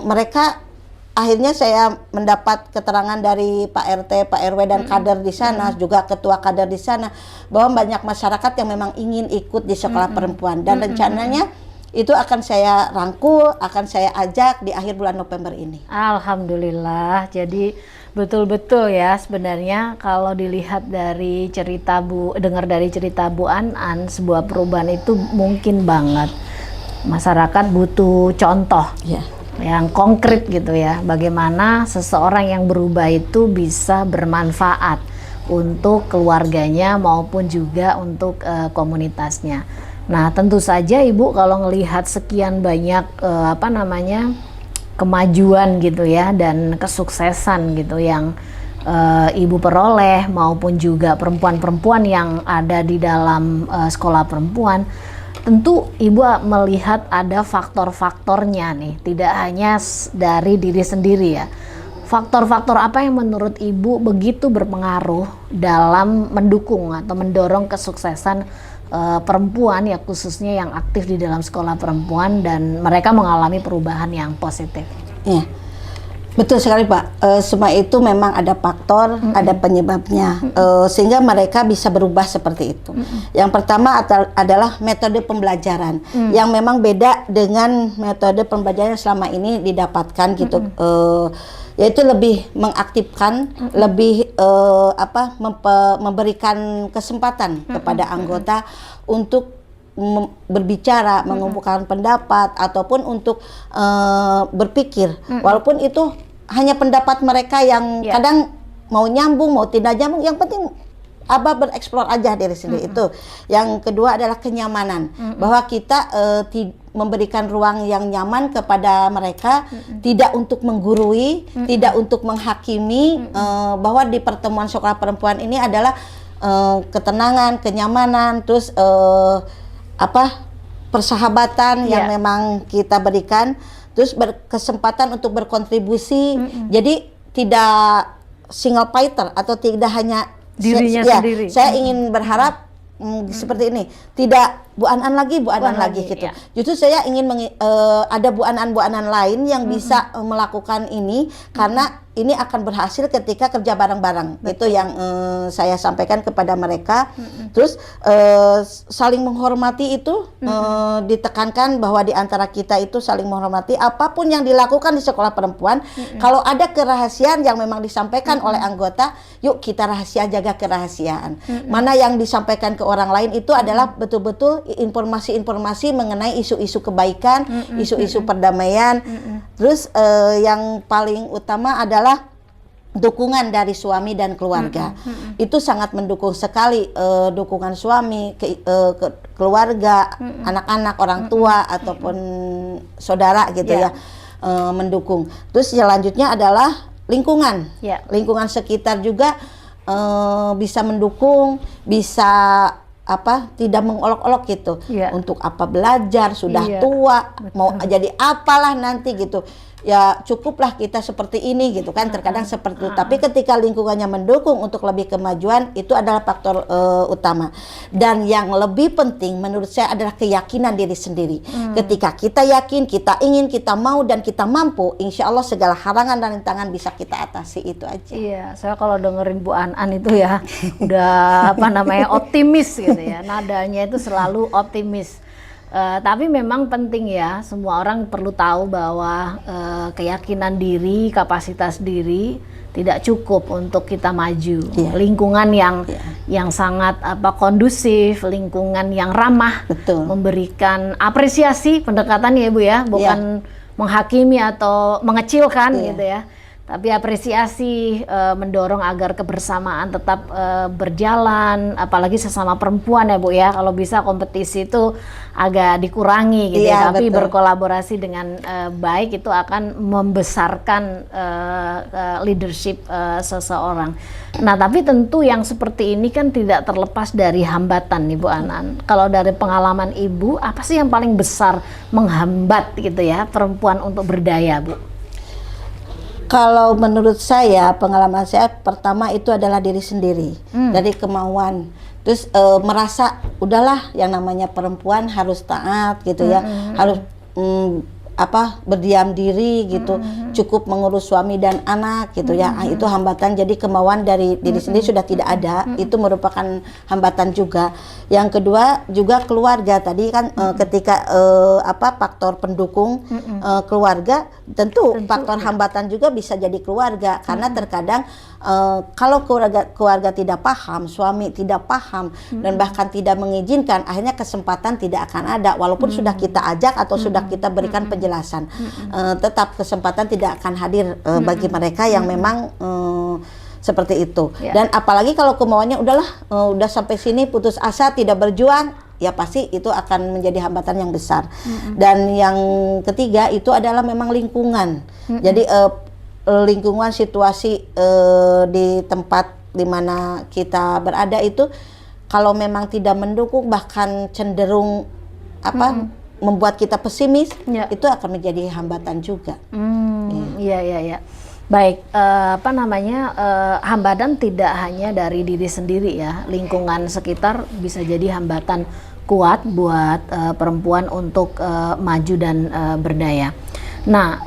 mereka akhirnya saya mendapat keterangan dari Pak RT, Pak RW dan kader di sana, juga ketua kader di sana, bahwa banyak masyarakat yang memang ingin ikut di sekolah perempuan, dan rencananya itu akan saya rangkul, akan saya ajak di akhir bulan November ini. Alhamdulillah. Jadi betul-betul ya, sebenarnya kalau dilihat dari cerita dengar dari cerita Bu An-an, sebuah perubahan itu mungkin banget. Masyarakat butuh contoh yang konkret gitu ya, bagaimana seseorang yang berubah itu bisa bermanfaat untuk keluarganya maupun juga untuk komunitasnya. Nah, tentu saja Ibu kalau ngelihat sekian banyak kemajuan gitu ya dan kesuksesan gitu yang Ibu peroleh, maupun juga perempuan-perempuan yang ada di dalam sekolah perempuan, tentu Ibu melihat ada faktor-faktornya nih, tidak hanya dari diri sendiri ya. Faktor-faktor apa yang menurut Ibu begitu berpengaruh dalam mendukung atau mendorong kesuksesan perempuan ya, khususnya yang aktif di dalam sekolah perempuan dan mereka mengalami perubahan yang positif? Iya, betul sekali Pak. Semua itu memang ada faktor, ada penyebabnya, sehingga mereka bisa berubah seperti itu. Yang pertama adalah metode pembelajaran yang memang beda dengan metode pembelajaran yang selama ini didapatkan gitu. Yaitu lebih mengaktifkan, lebih memberikan kesempatan kepada anggota untuk berbicara, mengumpulkan pendapat, ataupun untuk berpikir, walaupun itu hanya pendapat mereka yang kadang mau nyambung, mau tidak nyambung, yang penting bereksplor aja dari sini. Itu yang kedua adalah kenyamanan, bahwa kita memberikan ruang yang nyaman kepada mereka, tidak untuk menggurui, tidak untuk menghakimi, bahwa di pertemuan sekolah perempuan ini adalah ketenangan, kenyamanan, terus persahabatan yang memang kita berikan, terus berkesempatan untuk berkontribusi. Jadi tidak single fighter atau tidak hanya dirinya sendiri. Saya ingin berharap seperti ini, tidak Bu An-an lagi gitu. Justru saya ingin ada Bu An-an lain yang bisa melakukan ini, karena ini akan berhasil ketika kerja bareng-bareng. Itu yang saya sampaikan kepada mereka. Terus saling menghormati itu ditekankan, bahwa di antara kita itu saling menghormati. Apapun yang dilakukan di sekolah perempuan, kalau ada kerahasiaan yang memang disampaikan oleh anggota, yuk kita rahasia, jaga kerahasiaan. Mana yang disampaikan ke orang lain itu adalah betul-betul informasi-informasi mengenai isu-isu kebaikan, isu-isu perdamaian. Terus yang paling utama adalah dukungan dari suami dan keluarga. Itu sangat mendukung sekali, dukungan suami, keluarga, anak-anak, orang tua ataupun saudara gitu ya, mendukung. Terus selanjutnya adalah lingkungan, lingkungan sekitar juga bisa mendukung, bisa tidak mengolok-olok gitu. Iya. Untuk apa belajar, sudah Iya, tua, betul. mau jadi apalah nanti gitu. Ya cukuplah kita seperti ini gitu kan, terkadang seperti itu. Tapi ketika lingkungannya mendukung untuk lebih kemajuan, itu adalah faktor utama. Dan yang lebih penting menurut saya adalah keyakinan diri sendiri. Ketika kita yakin, kita ingin, kita mau, dan kita mampu, insya Allah segala halangan dan rintangan bisa kita atasi. Itu aja. Iya, saya kalau dengerin Bu An itu ya udah optimis gitu ya. Nadanya itu selalu optimis. Tapi memang penting ya, semua orang perlu tahu bahwa keyakinan diri, kapasitas diri tidak cukup untuk kita maju. Iya. Lingkungan yang sangat kondusif, lingkungan yang ramah, Betul. memberikan apresiasi pendekatan ya Bu ya, bukan menghakimi atau mengecilkan gitu ya. Tapi apresiasi, mendorong agar kebersamaan tetap berjalan, apalagi sesama perempuan ya Bu ya. Kalau bisa kompetisi itu agak dikurangi gitu ya, tapi betul. berkolaborasi dengan baik itu akan membesarkan leadership seseorang. Nah tapi tentu yang seperti ini kan tidak terlepas dari hambatan nih Bu Anan. Kalau dari pengalaman Ibu, apa sih yang paling besar menghambat gitu ya perempuan untuk berdaya Bu? Kalau menurut saya, pengalaman saya pertama itu adalah diri sendiri, dari kemauan. Terus merasa udahlah yang namanya perempuan harus taat gitu ya, harus berdiam diri gitu, cukup mengurus suami dan anak gitu ya. Itu hambatan, jadi kemauan dari diri sendiri sudah tidak ada, itu merupakan hambatan juga. Yang kedua juga keluarga tadi kan, ketika faktor pendukung keluarga, tentu faktor hambatan juga bisa jadi keluarga, karena terkadang kalau keluarga tidak paham, suami tidak paham dan bahkan tidak mengizinkan, akhirnya kesempatan tidak akan ada walaupun sudah kita ajak atau sudah kita berikan penjelasan. Tetap kesempatan tidak akan hadir bagi mereka yang memang seperti itu. Dan apalagi kalau kemauannya udah sampai sini, putus asa, tidak berjuang, ya pasti itu akan menjadi hambatan yang besar. Dan yang ketiga itu adalah memang lingkungan. Jadi lingkungan, situasi di tempat di mana kita berada itu kalau memang tidak mendukung, bahkan cenderung membuat kita pesimis, itu akan menjadi hambatan juga. Iya. Baik, hambatan tidak hanya dari diri sendiri ya, lingkungan sekitar bisa jadi hambatan kuat buat perempuan untuk maju dan berdaya. Nah,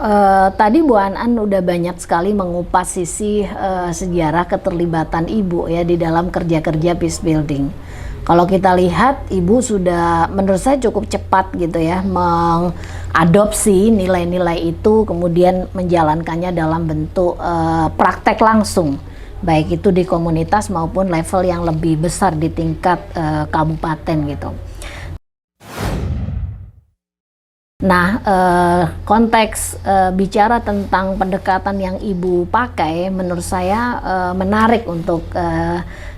tadi Bu An udah banyak sekali mengupas sisi sejarah keterlibatan Ibu ya di dalam kerja-kerja peace building. Kalau kita lihat, Ibu sudah menurut saya cukup cepat gitu ya mengadopsi nilai-nilai itu, kemudian menjalankannya dalam bentuk praktek langsung, baik itu di komunitas maupun level yang lebih besar di tingkat kabupaten gitu. Nah, konteks bicara tentang pendekatan yang Ibu pakai, menurut saya menarik untuk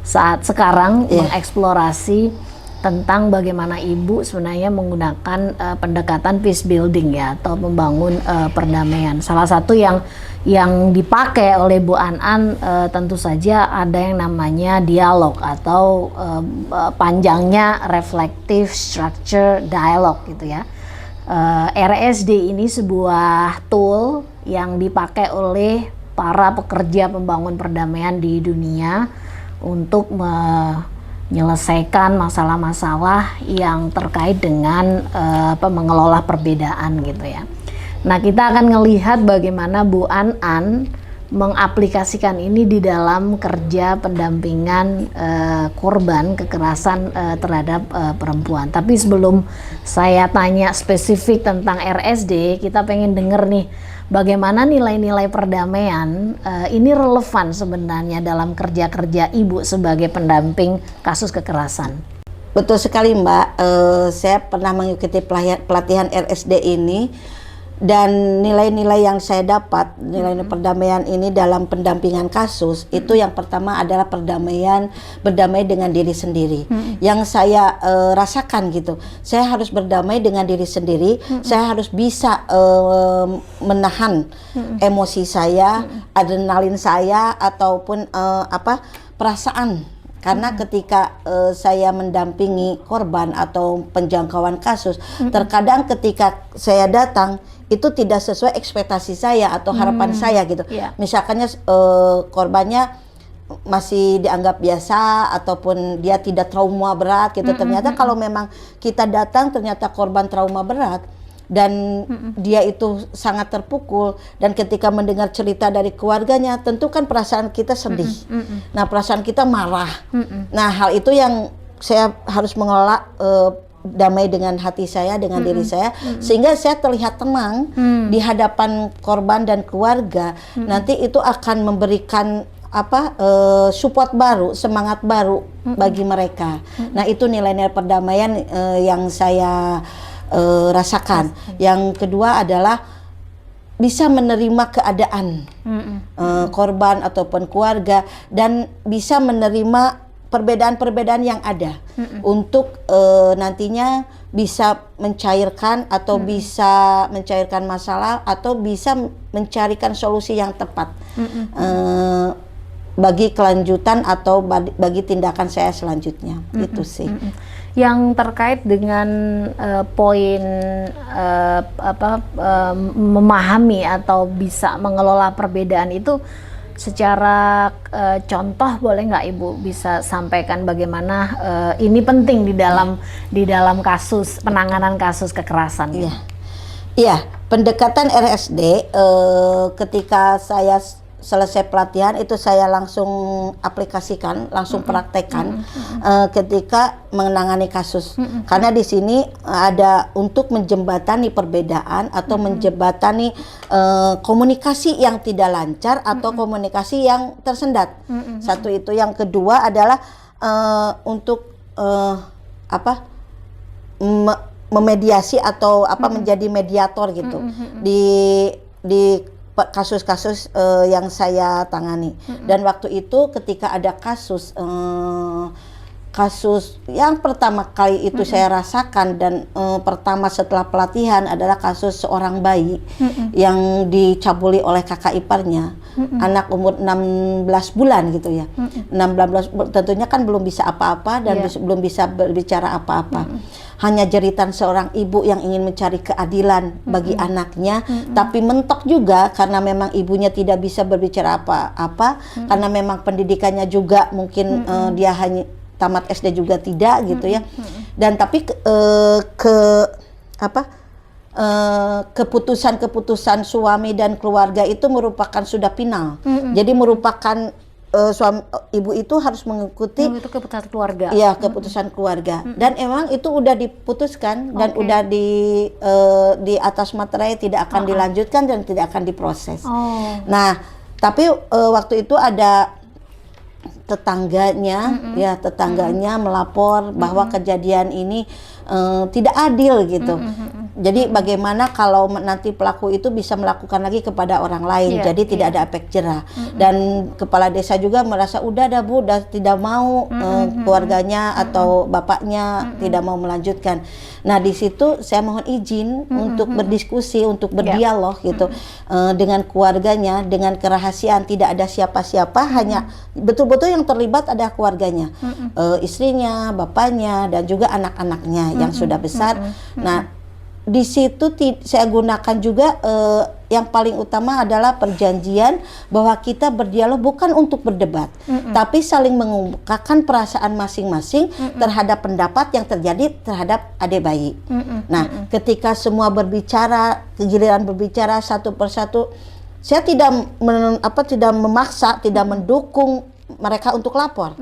saat sekarang mengeksplorasi tentang bagaimana Ibu sebenarnya menggunakan pendekatan peace building ya, atau membangun perdamaian. Salah satu yang dipakai oleh Bu An tentu saja ada yang namanya dialog atau panjangnya reflective structure dialogue gitu ya. RSD ini sebuah tool yang dipakai oleh para pekerja pembangun perdamaian di dunia untuk menyelesaikan masalah-masalah yang terkait dengan mengelola perbedaan gitu ya. Nah, kita akan melihat bagaimana Bu An mengaplikasikan ini di dalam kerja pendampingan korban kekerasan terhadap perempuan. Tapi sebelum saya tanya spesifik tentang RSD, kita pengen denger nih bagaimana nilai-nilai perdamaian ini relevan sebenarnya dalam kerja-kerja Ibu sebagai pendamping kasus kekerasan. Betul sekali Mbak, saya pernah mengikuti pelatihan RSD ini. Dan nilai-nilai yang saya dapat, nilai-nilai perdamaian ini dalam pendampingan kasus, itu yang pertama adalah berdamai dengan diri sendiri. Yang saya rasakan gitu, saya harus berdamai dengan diri sendiri, saya harus bisa menahan emosi saya, adrenalin saya, ataupun perasaan. karena ketika saya mendampingi korban atau penjangkauan kasus, terkadang ketika saya datang itu tidak sesuai ekspektasi saya atau harapan saya gitu. Misalkannya korbannya masih dianggap biasa ataupun dia tidak trauma berat gitu. Ternyata kalau memang kita datang ternyata korban trauma berat dan dia itu sangat terpukul, dan ketika mendengar cerita dari keluarganya tentu kan perasaan kita sedih. Nah, perasaan kita marah. Nah, hal itu yang saya harus mengelola damai dengan hati saya, dengan diri saya, sehingga saya terlihat tenang di hadapan korban dan keluarga. Nanti itu akan memberikan support baru, semangat baru bagi mereka. Nah, itu nilai-nilai perdamaian yang saya rasakan. Yang kedua adalah bisa menerima keadaan korban ataupun keluarga, dan bisa menerima perbedaan-perbedaan yang ada untuk nantinya bisa mencairkan atau bisa mencairkan masalah atau bisa mencarikan solusi yang tepat bagi kelanjutan atau bagi tindakan saya selanjutnya. Itu sih. Yang terkait dengan poin memahami atau bisa mengelola perbedaan itu, secara contoh boleh nggak Ibu bisa sampaikan bagaimana ini penting di dalam kasus penanganan kasus kekerasan? Iya, pendekatan RSD ketika saya selesai pelatihan itu saya langsung aplikasikan, langsung praktekkan ketika menangani kasus. Karena di sini ada untuk menjembatani perbedaan atau menjembatani komunikasi yang tidak lancar atau komunikasi yang tersendat. Satu itu. Yang kedua adalah untuk memediasi atau menjadi mediator gitu di kasus-kasus yang saya tangani. Dan waktu itu ketika ada kasus yang pertama kali itu saya rasakan dan pertama setelah pelatihan adalah kasus seorang bayi yang dicabuli oleh kakak iparnya, anak umur 16 bulan gitu ya. 16 tentunya kan belum bisa apa-apa dan belum bisa berbicara apa-apa. Hanya jeritan seorang ibu yang ingin mencari keadilan bagi anaknya, tapi mentok juga karena memang ibunya tidak bisa berbicara apa-apa, karena memang pendidikannya juga mungkin dia hanya tamat SD juga tidak gitu ya. Dan tapi keputusan suami dan keluarga itu merupakan sudah final. Jadi merupakan ibu itu harus mengikuti itu keputusan keluarga. Iya, keputusan keluarga. Dan emang itu udah diputuskan dan udah di atas materai tidak akan dilanjutkan dan tidak akan diproses. Nah, tapi waktu itu ada tetangganya melapor bahwa kejadian ini tidak adil gitu. Jadi bagaimana kalau nanti pelaku itu bisa melakukan lagi kepada orang lain, jadi tidak ada efek jerah. Dan kepala desa juga merasa udah tidak mau keluarganya atau bapaknya tidak mau melanjutkan. Nah, di situ saya mohon izin untuk berdiskusi, untuk berdialog gitu dengan keluarganya, dengan kerahasiaan, tidak ada siapa-siapa, hanya betul-betul yang terlibat ada keluarganya, istrinya, bapaknya, dan juga anak-anaknya yang sudah besar. Nah, di situ saya gunakan juga yang paling utama adalah perjanjian bahwa kita berdialog bukan untuk berdebat, tapi saling mengungkapkan perasaan masing-masing terhadap pendapat yang terjadi terhadap adik bayi. Nah, ketika semua berbicara, giliran berbicara satu persatu, saya tidak memaksa, tidak mendukung mereka untuk lapor.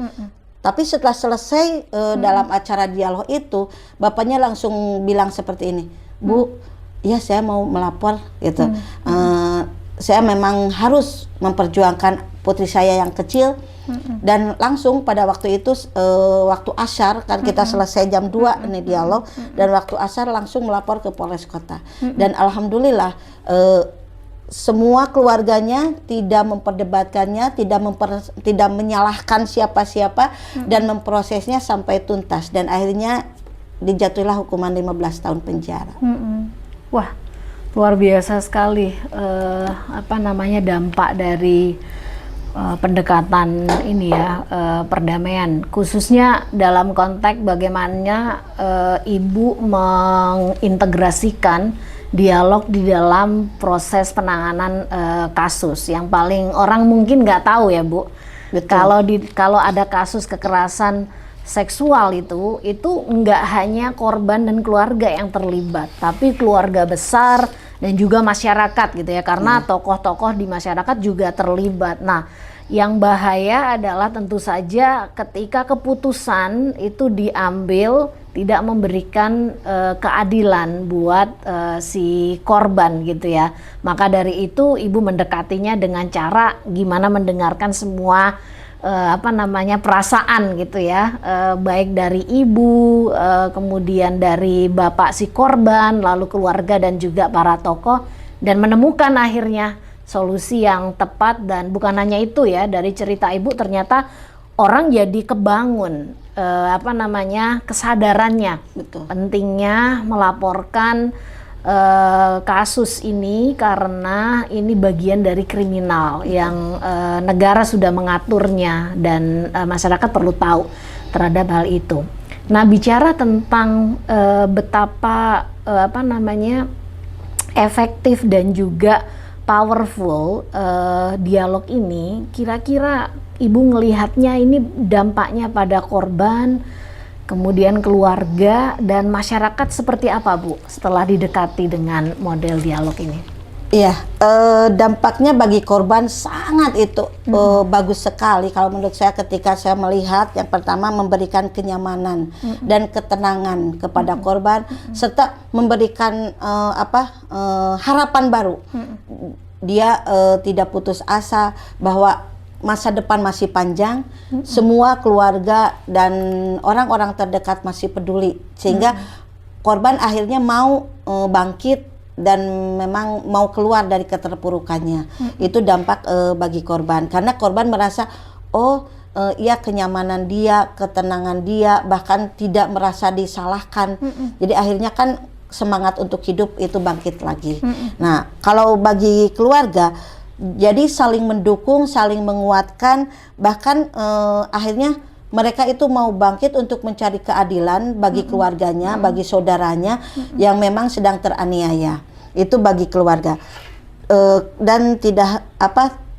Tapi setelah selesai dalam acara dialog itu, bapaknya langsung bilang seperti ini, Bu, ya saya mau melapor gitu. Saya memang harus memperjuangkan putri saya yang kecil. Dan langsung pada waktu itu waktu asar kan kita selesai jam 2 ini dialog, dan waktu asar langsung melapor ke Polres Kota. Dan alhamdulillah semua keluarganya tidak memperdebatkannya, tidak menyalahkan siapa-siapa, dan memprosesnya sampai tuntas, dan akhirnya dijatuhilah hukuman 15 tahun penjara. Wah, luar biasa sekali dampak dari pendekatan ini ya, perdamaian, khususnya dalam konteks bagaimana Ibu mengintegrasikan dialog di dalam proses penanganan kasus yang paling orang mungkin nggak tahu ya Bu. Betul. Kalau ada kasus kekerasan seksual itu nggak hanya korban dan keluarga yang terlibat, tapi keluarga besar dan juga masyarakat gitu ya, karena tokoh-tokoh di masyarakat juga terlibat. Nah, yang bahaya adalah tentu saja ketika keputusan itu diambil tidak memberikan keadilan buat si korban gitu ya. Maka dari itu Ibu mendekatinya dengan cara gimana mendengarkan semua perasaan gitu ya, baik dari ibu, kemudian dari bapak si korban, lalu keluarga dan juga para tokoh, dan menemukan akhirnya solusi yang tepat. Dan bukan hanya itu ya, dari cerita Ibu ternyata orang jadi kebangun kesadarannya. Betul. Pentingnya melaporkan kasus ini karena ini bagian dari kriminal yang negara sudah mengaturnya dan masyarakat perlu tahu terhadap hal itu. Nah, bicara tentang betapa efektif dan juga powerful dialog ini, kira-kira Ibu ngelihatnya ini dampaknya pada korban, kemudian keluarga dan masyarakat seperti apa Bu setelah didekati dengan model dialog ini? Iya, dampaknya bagi korban sangat itu bagus sekali kalau menurut saya ketika saya melihat yang pertama memberikan kenyamanan dan ketenangan kepada korban serta memberikan harapan baru. Dia tidak putus asa bahwa masa depan masih panjang, semua keluarga dan orang-orang terdekat masih peduli, sehingga korban akhirnya mau bangkit dan memang mau keluar dari keterpurukannya. Itu dampak bagi korban, karena korban merasa iya, kenyamanan dia, ketenangan dia, bahkan tidak merasa disalahkan. Jadi akhirnya kan semangat untuk hidup itu bangkit lagi. Nah, kalau bagi keluarga, jadi saling mendukung, saling menguatkan, bahkan akhirnya mereka itu mau bangkit untuk mencari keadilan bagi keluarganya, bagi saudaranya yang memang sedang teraniaya. Itu bagi keluarga. Dan tidak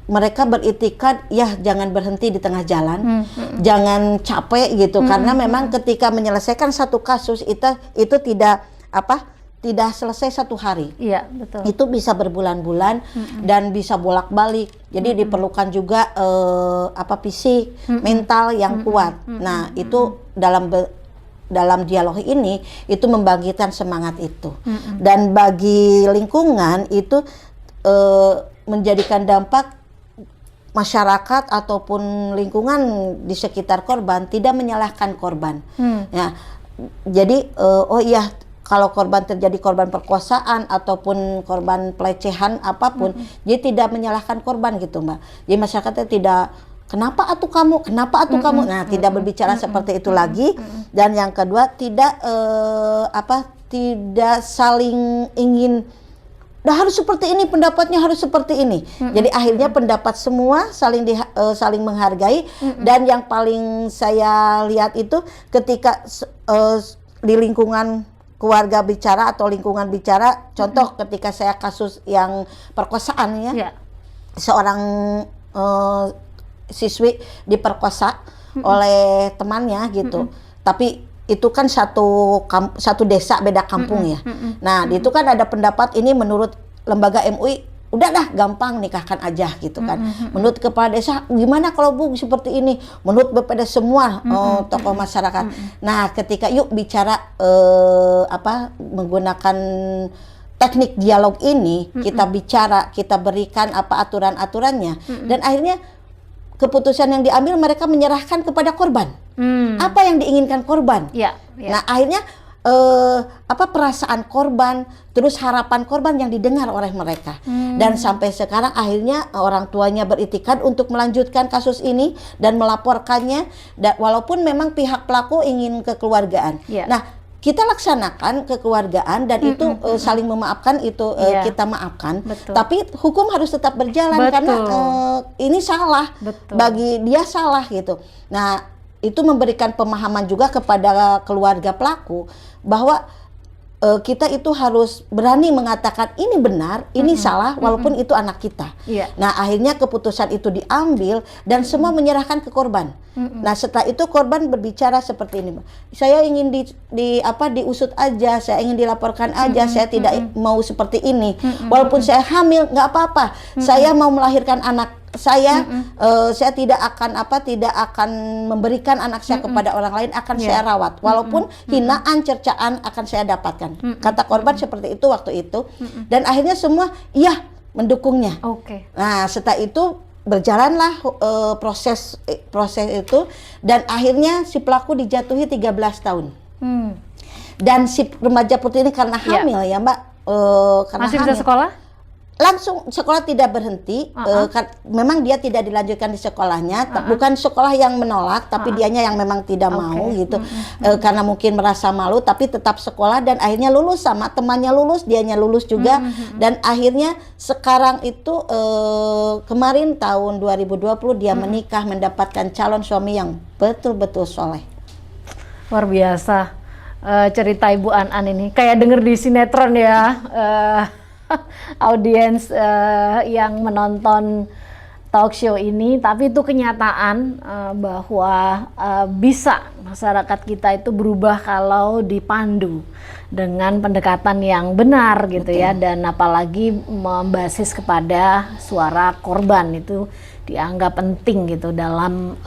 mereka beritikad ya jangan berhenti di tengah jalan, jangan capek gitu, karena memang ketika menyelesaikan satu kasus itu tidak selesai satu hari. Iya, betul. Itu bisa berbulan-bulan dan bisa bolak-balik. Jadi diperlukan juga fisik, mental yang kuat. Nah, itu dalam dialog ini itu membangkitkan semangat itu. Dan bagi lingkungan itu menjadikan dampak masyarakat ataupun lingkungan di sekitar korban tidak menyalahkan korban. Ya. Jadi kalau korban terjadi korban perkosaan ataupun korban pelecehan apapun, dia tidak menyalahkan korban gitu Mbak. Jadi masyarakatnya tidak, kenapa atuh kamu, kenapa atuh kamu. Nah, tidak berbicara seperti itu lagi. Dan yang kedua, tidak saling ingin, harus seperti ini pendapatnya, harus seperti ini. Jadi akhirnya pendapat semua saling menghargai. Dan yang paling saya lihat itu ketika di lingkungan keluarga bicara atau lingkungan bicara, contoh ketika saya kasus yang perkosaan ya, seorang siswi diperkosa oleh temannya gitu, tapi itu kan satu desa beda kampung ya. Nah, itu kan ada pendapat ini menurut lembaga MUI, udah dah gampang nikahkan aja gitu kan. Menurut kepala desa, gimana kalau Bu seperti ini? Menurut BPD semua tokoh masyarakat. Nah, ketika yuk bicara menggunakan teknik dialog ini, kita bicara, kita berikan apa aturan-aturannya, dan akhirnya keputusan yang diambil mereka menyerahkan kepada korban. Apa yang diinginkan korban? Nah, akhirnya perasaan korban, terus harapan korban yang didengar oleh mereka. Dan sampai sekarang akhirnya orang tuanya beritikad untuk melanjutkan kasus ini dan melaporkannya, walaupun memang pihak pelaku ingin kekeluargaan. Nah, kita laksanakan kekeluargaan dan itu saling memaafkan itu Iya. kita maafkan. Betul. Tapi hukum harus tetap berjalan Betul. karena ini salah, Betul. bagi dia salah gitu. Nah, itu memberikan pemahaman juga kepada keluarga pelaku bahwa kita itu harus berani mengatakan ini benar, ini salah, walaupun itu anak kita. Iya. Nah, akhirnya keputusan itu diambil dan semua menyerahkan ke korban. Nah, setelah itu korban berbicara seperti ini, saya ingin diusut aja, saya ingin dilaporkan aja, saya tidak mau seperti ini. Walaupun saya hamil, nggak apa-apa. Saya mau melahirkan anak saya, saya tidak akan memberikan anak saya kepada orang lain, akan saya rawat. Walaupun hinaan, cercaan akan saya dapatkan. Kata korban seperti itu waktu itu. Dan akhirnya semua iya mendukungnya. Oke. Nah, setelah itu berjalanlah proses itu dan akhirnya si pelaku dijatuhi 13 tahun. Dan si remaja putri ini karena hamil ya Mbak, karena Masih bisa hamil, sekolah? langsung sekolah tidak berhenti. Memang dia tidak dilanjutkan di sekolahnya, bukan sekolah yang menolak, tapi dianya yang memang tidak mau gitu. Karena mungkin merasa malu, tapi tetap sekolah dan akhirnya lulus, sama temannya lulus, dianya lulus juga. Dan akhirnya sekarang itu kemarin tahun 2020 dia menikah, mendapatkan calon suami yang betul-betul soleh. Luar biasa. Cerita Ibu An ini kayak denger di sinetron ya. Audiens yang menonton talk show ini, tapi itu kenyataan bahwa bisa masyarakat kita itu berubah kalau dipandu dengan pendekatan yang benar gitu. Betul. Ya, dan apalagi membasis kepada suara korban itu dianggap penting gitu dalam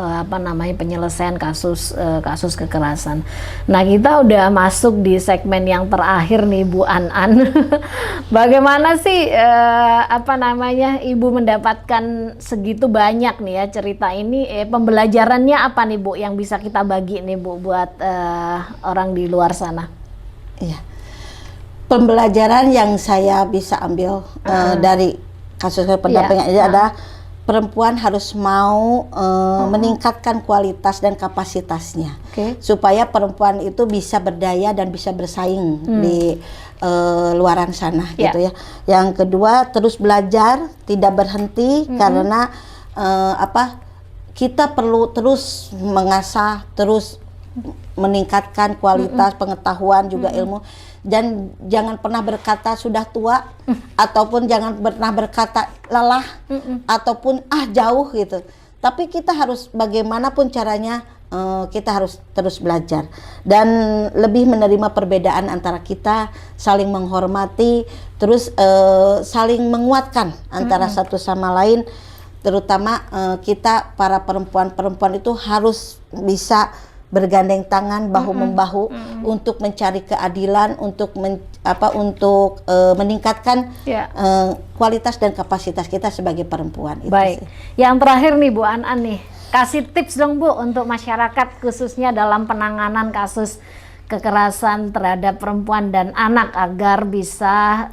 penyelesaian kasus kekerasan. Nah, kita udah masuk di segmen yang terakhir nih Bu An. Bagaimana sih Ibu mendapatkan segitu banyak nih ya cerita ini, pembelajarannya apa nih Bu yang bisa kita bagi nih Bu buat orang di luar sana? Iya. Pembelajaran yang saya bisa ambil dari kasus pendampingan ini adalah perempuan harus mau meningkatkan kualitas dan kapasitasnya, supaya perempuan itu bisa berdaya dan bisa bersaing di luaran sana, gitu ya. Yang kedua, terus belajar, tidak berhenti, karena kita perlu terus mengasah, terus meningkatkan kualitas pengetahuan juga ilmu. Dan jangan pernah berkata sudah tua, ataupun jangan pernah berkata lelah, ataupun jauh gitu. Tapi kita harus bagaimanapun caranya, kita harus terus belajar dan lebih menerima perbedaan antara kita, saling menghormati, terus saling menguatkan antara satu sama lain. Terutama kita para perempuan itu harus bisa bergandeng tangan, bahu membahu untuk mencari keadilan, untuk meningkatkan kualitas dan kapasitas kita sebagai perempuan. Baik. Itu sih. Yang terakhir nih Bu An nih, kasih tips dong Bu untuk masyarakat khususnya dalam penanganan kasus kekerasan terhadap perempuan dan anak agar bisa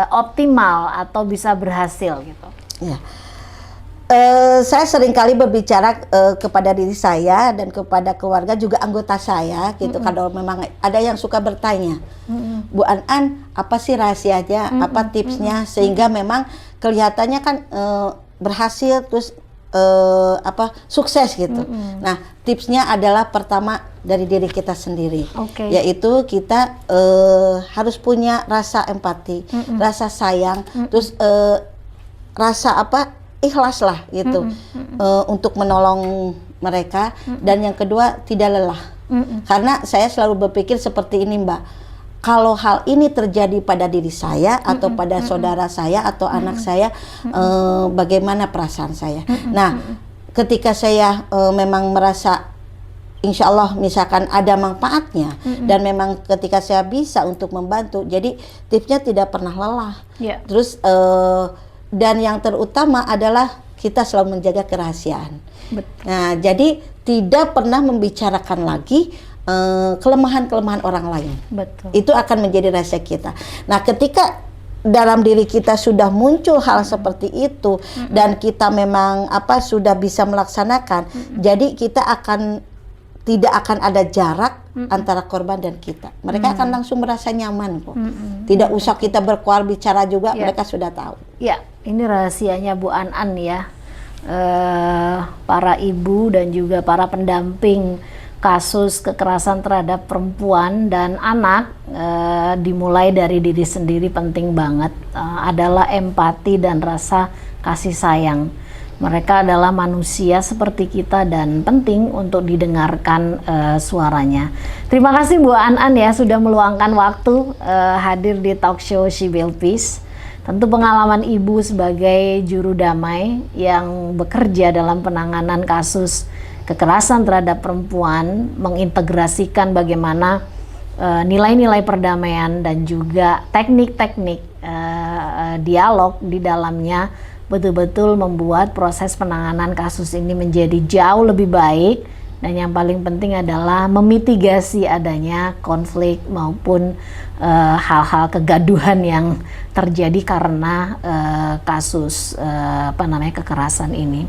optimal atau bisa berhasil gitu. Ya. Saya seringkali berbicara kepada diri saya dan kepada keluarga juga anggota saya gitu. Kalau memang ada yang suka bertanya, Bu An, apa sih rahasianya, apa tipsnya sehingga memang kelihatannya kan berhasil terus sukses gitu. Nah, tipsnya adalah pertama dari diri kita sendiri, yaitu kita harus punya rasa empati, rasa sayang, terus rasa ikhlas lah gitu, untuk menolong mereka. Dan yang kedua, tidak lelah. Karena saya selalu berpikir seperti ini Mbak, kalau hal ini terjadi pada diri saya atau pada saudara saya atau anak saya, bagaimana perasaan saya? Nah, ketika saya memang merasa insya Allah misalkan ada manfaatnya, dan memang ketika saya bisa untuk membantu, jadi tipsnya tidak pernah lelah. Terus dan yang terutama adalah kita selalu menjaga kerahasiaan. Nah, jadi tidak pernah membicarakan lagi kelemahan-kelemahan orang lain. Itu akan menjadi rahasia kita. Nah, ketika dalam diri kita sudah muncul hal seperti itu, dan kita memang sudah bisa melaksanakan, jadi kita akan tidak akan ada jarak antara korban dan kita. Mereka akan langsung merasa nyaman kok. Tidak usah kita berkuar bicara juga, mereka sudah tahu. Ya, ini rahasianya Bu An ya. Para ibu dan juga para pendamping kasus kekerasan terhadap perempuan dan anak, dimulai dari diri sendiri penting banget, adalah empati dan rasa kasih sayang. Mereka adalah manusia seperti kita dan penting untuk didengarkan suaranya. Terima kasih Bu An ya sudah meluangkan waktu hadir di talk show She Built Peace. Tentu pengalaman Ibu sebagai juru damai yang bekerja dalam penanganan kasus kekerasan terhadap perempuan, mengintegrasikan bagaimana nilai-nilai perdamaian dan juga teknik-teknik dialog di dalamnya betul-betul membuat proses penanganan kasus ini menjadi jauh lebih baik, dan yang paling penting adalah memitigasi adanya konflik maupun hal-hal kegaduhan yang terjadi karena kasus kekerasan ini.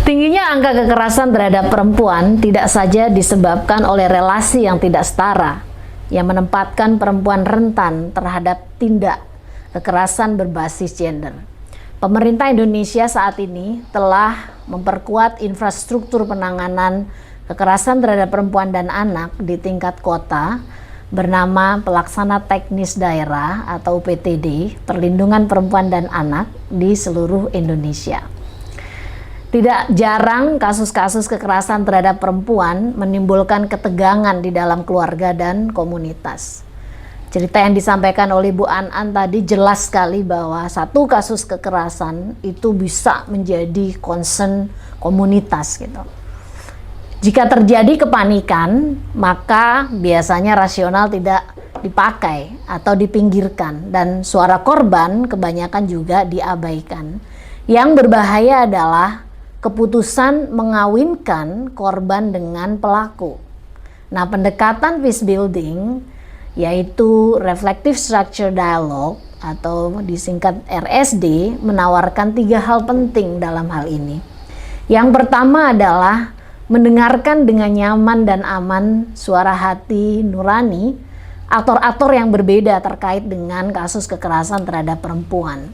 Tingginya angka kekerasan terhadap perempuan tidak saja disebabkan oleh relasi yang tidak setara yang menempatkan perempuan rentan terhadap tindak kekerasan berbasis gender. Pemerintah Indonesia saat ini telah memperkuat infrastruktur penanganan kekerasan terhadap perempuan dan anak di tingkat kota bernama Pelaksana Teknis Daerah atau PTD Perlindungan Perempuan dan Anak di seluruh Indonesia. Tidak jarang kasus-kasus kekerasan terhadap perempuan menimbulkan ketegangan di dalam keluarga dan komunitas. Cerita yang disampaikan oleh Bu An tadi jelas sekali bahwa satu kasus kekerasan itu bisa menjadi concern komunitas gitu. Jika terjadi kepanikan, maka biasanya rasional tidak dipakai atau dipinggirkan dan suara korban kebanyakan juga diabaikan. Yang berbahaya adalah keputusan mengawinkan korban dengan pelaku. Nah, pendekatan peace building yaitu Reflective Structure Dialogue atau disingkat RSD menawarkan 3 hal penting dalam hal ini. Yang pertama adalah mendengarkan dengan nyaman dan aman suara hati nurani aktor-aktor yang berbeda terkait dengan kasus kekerasan terhadap perempuan.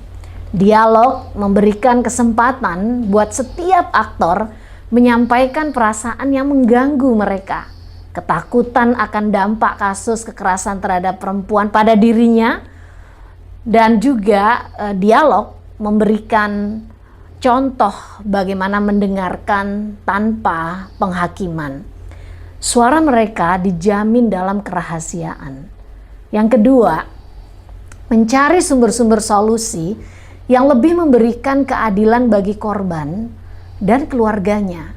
Dialog memberikan kesempatan buat setiap aktor menyampaikan perasaan yang mengganggu mereka. Ketakutan akan dampak kasus kekerasan terhadap perempuan pada dirinya, dan juga dialog memberikan contoh bagaimana mendengarkan tanpa penghakiman. Suara mereka dijamin dalam kerahasiaan. Yang kedua, mencari sumber-sumber solusi yang lebih memberikan keadilan bagi korban dan keluarganya.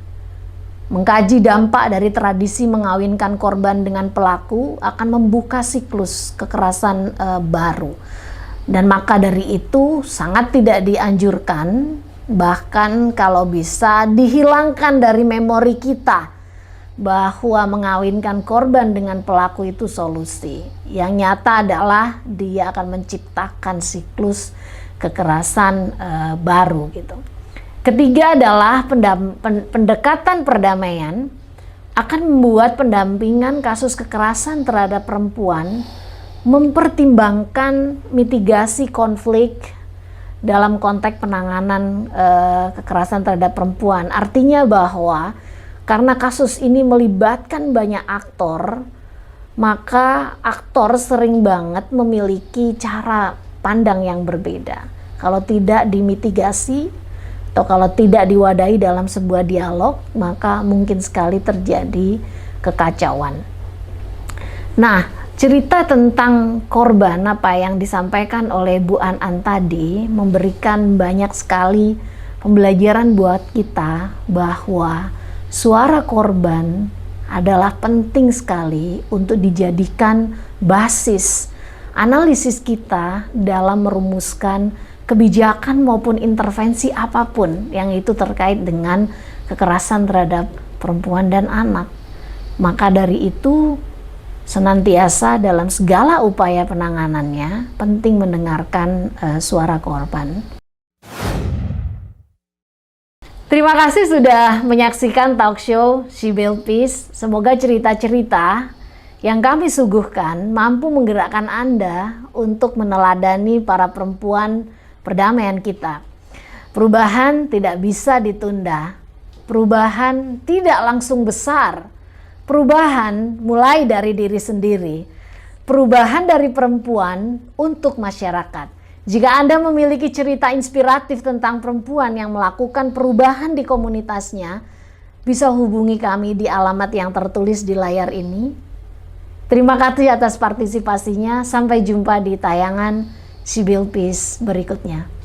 Mengkaji dampak dari tradisi mengawinkan korban dengan pelaku akan membuka siklus kekerasan baru. Dan maka dari itu sangat tidak dianjurkan, bahkan kalau bisa dihilangkan dari memori kita bahwa mengawinkan korban dengan pelaku itu solusi. Yang nyata adalah dia akan menciptakan siklus kekerasan baru gitu. Ketiga adalah pendekatan perdamaian akan membuat pendampingan kasus kekerasan terhadap perempuan mempertimbangkan mitigasi konflik dalam konteks penanganan kekerasan terhadap perempuan. Artinya bahwa karena kasus ini melibatkan banyak aktor, maka aktor sering banget memiliki cara pandang yang berbeda. Kalau tidak dimitigasi atau kalau tidak diwadahi dalam sebuah dialog, maka mungkin sekali terjadi kekacauan. Nah, cerita tentang korban apa yang disampaikan oleh Bu An tadi memberikan banyak sekali pembelajaran buat kita bahwa suara korban adalah penting sekali untuk dijadikan basis analisis kita dalam merumuskan kebijakan maupun intervensi apapun yang itu terkait dengan kekerasan terhadap perempuan dan anak. Maka dari itu senantiasa dalam segala upaya penanganannya penting mendengarkan suara korban. Terima kasih sudah menyaksikan talk show She Built Peace. Semoga cerita-cerita yang kami suguhkan mampu menggerakkan Anda untuk meneladani para perempuan perdamaian kita. Perubahan tidak bisa ditunda. Perubahan tidak langsung besar. Perubahan mulai dari diri sendiri. Perubahan dari perempuan untuk masyarakat. Jika Anda memiliki cerita inspiratif tentang perempuan yang melakukan perubahan di komunitasnya, bisa hubungi kami di alamat yang tertulis di layar ini. Terima kasih atas partisipasinya. Sampai jumpa di tayangan She Built Peace berikutnya.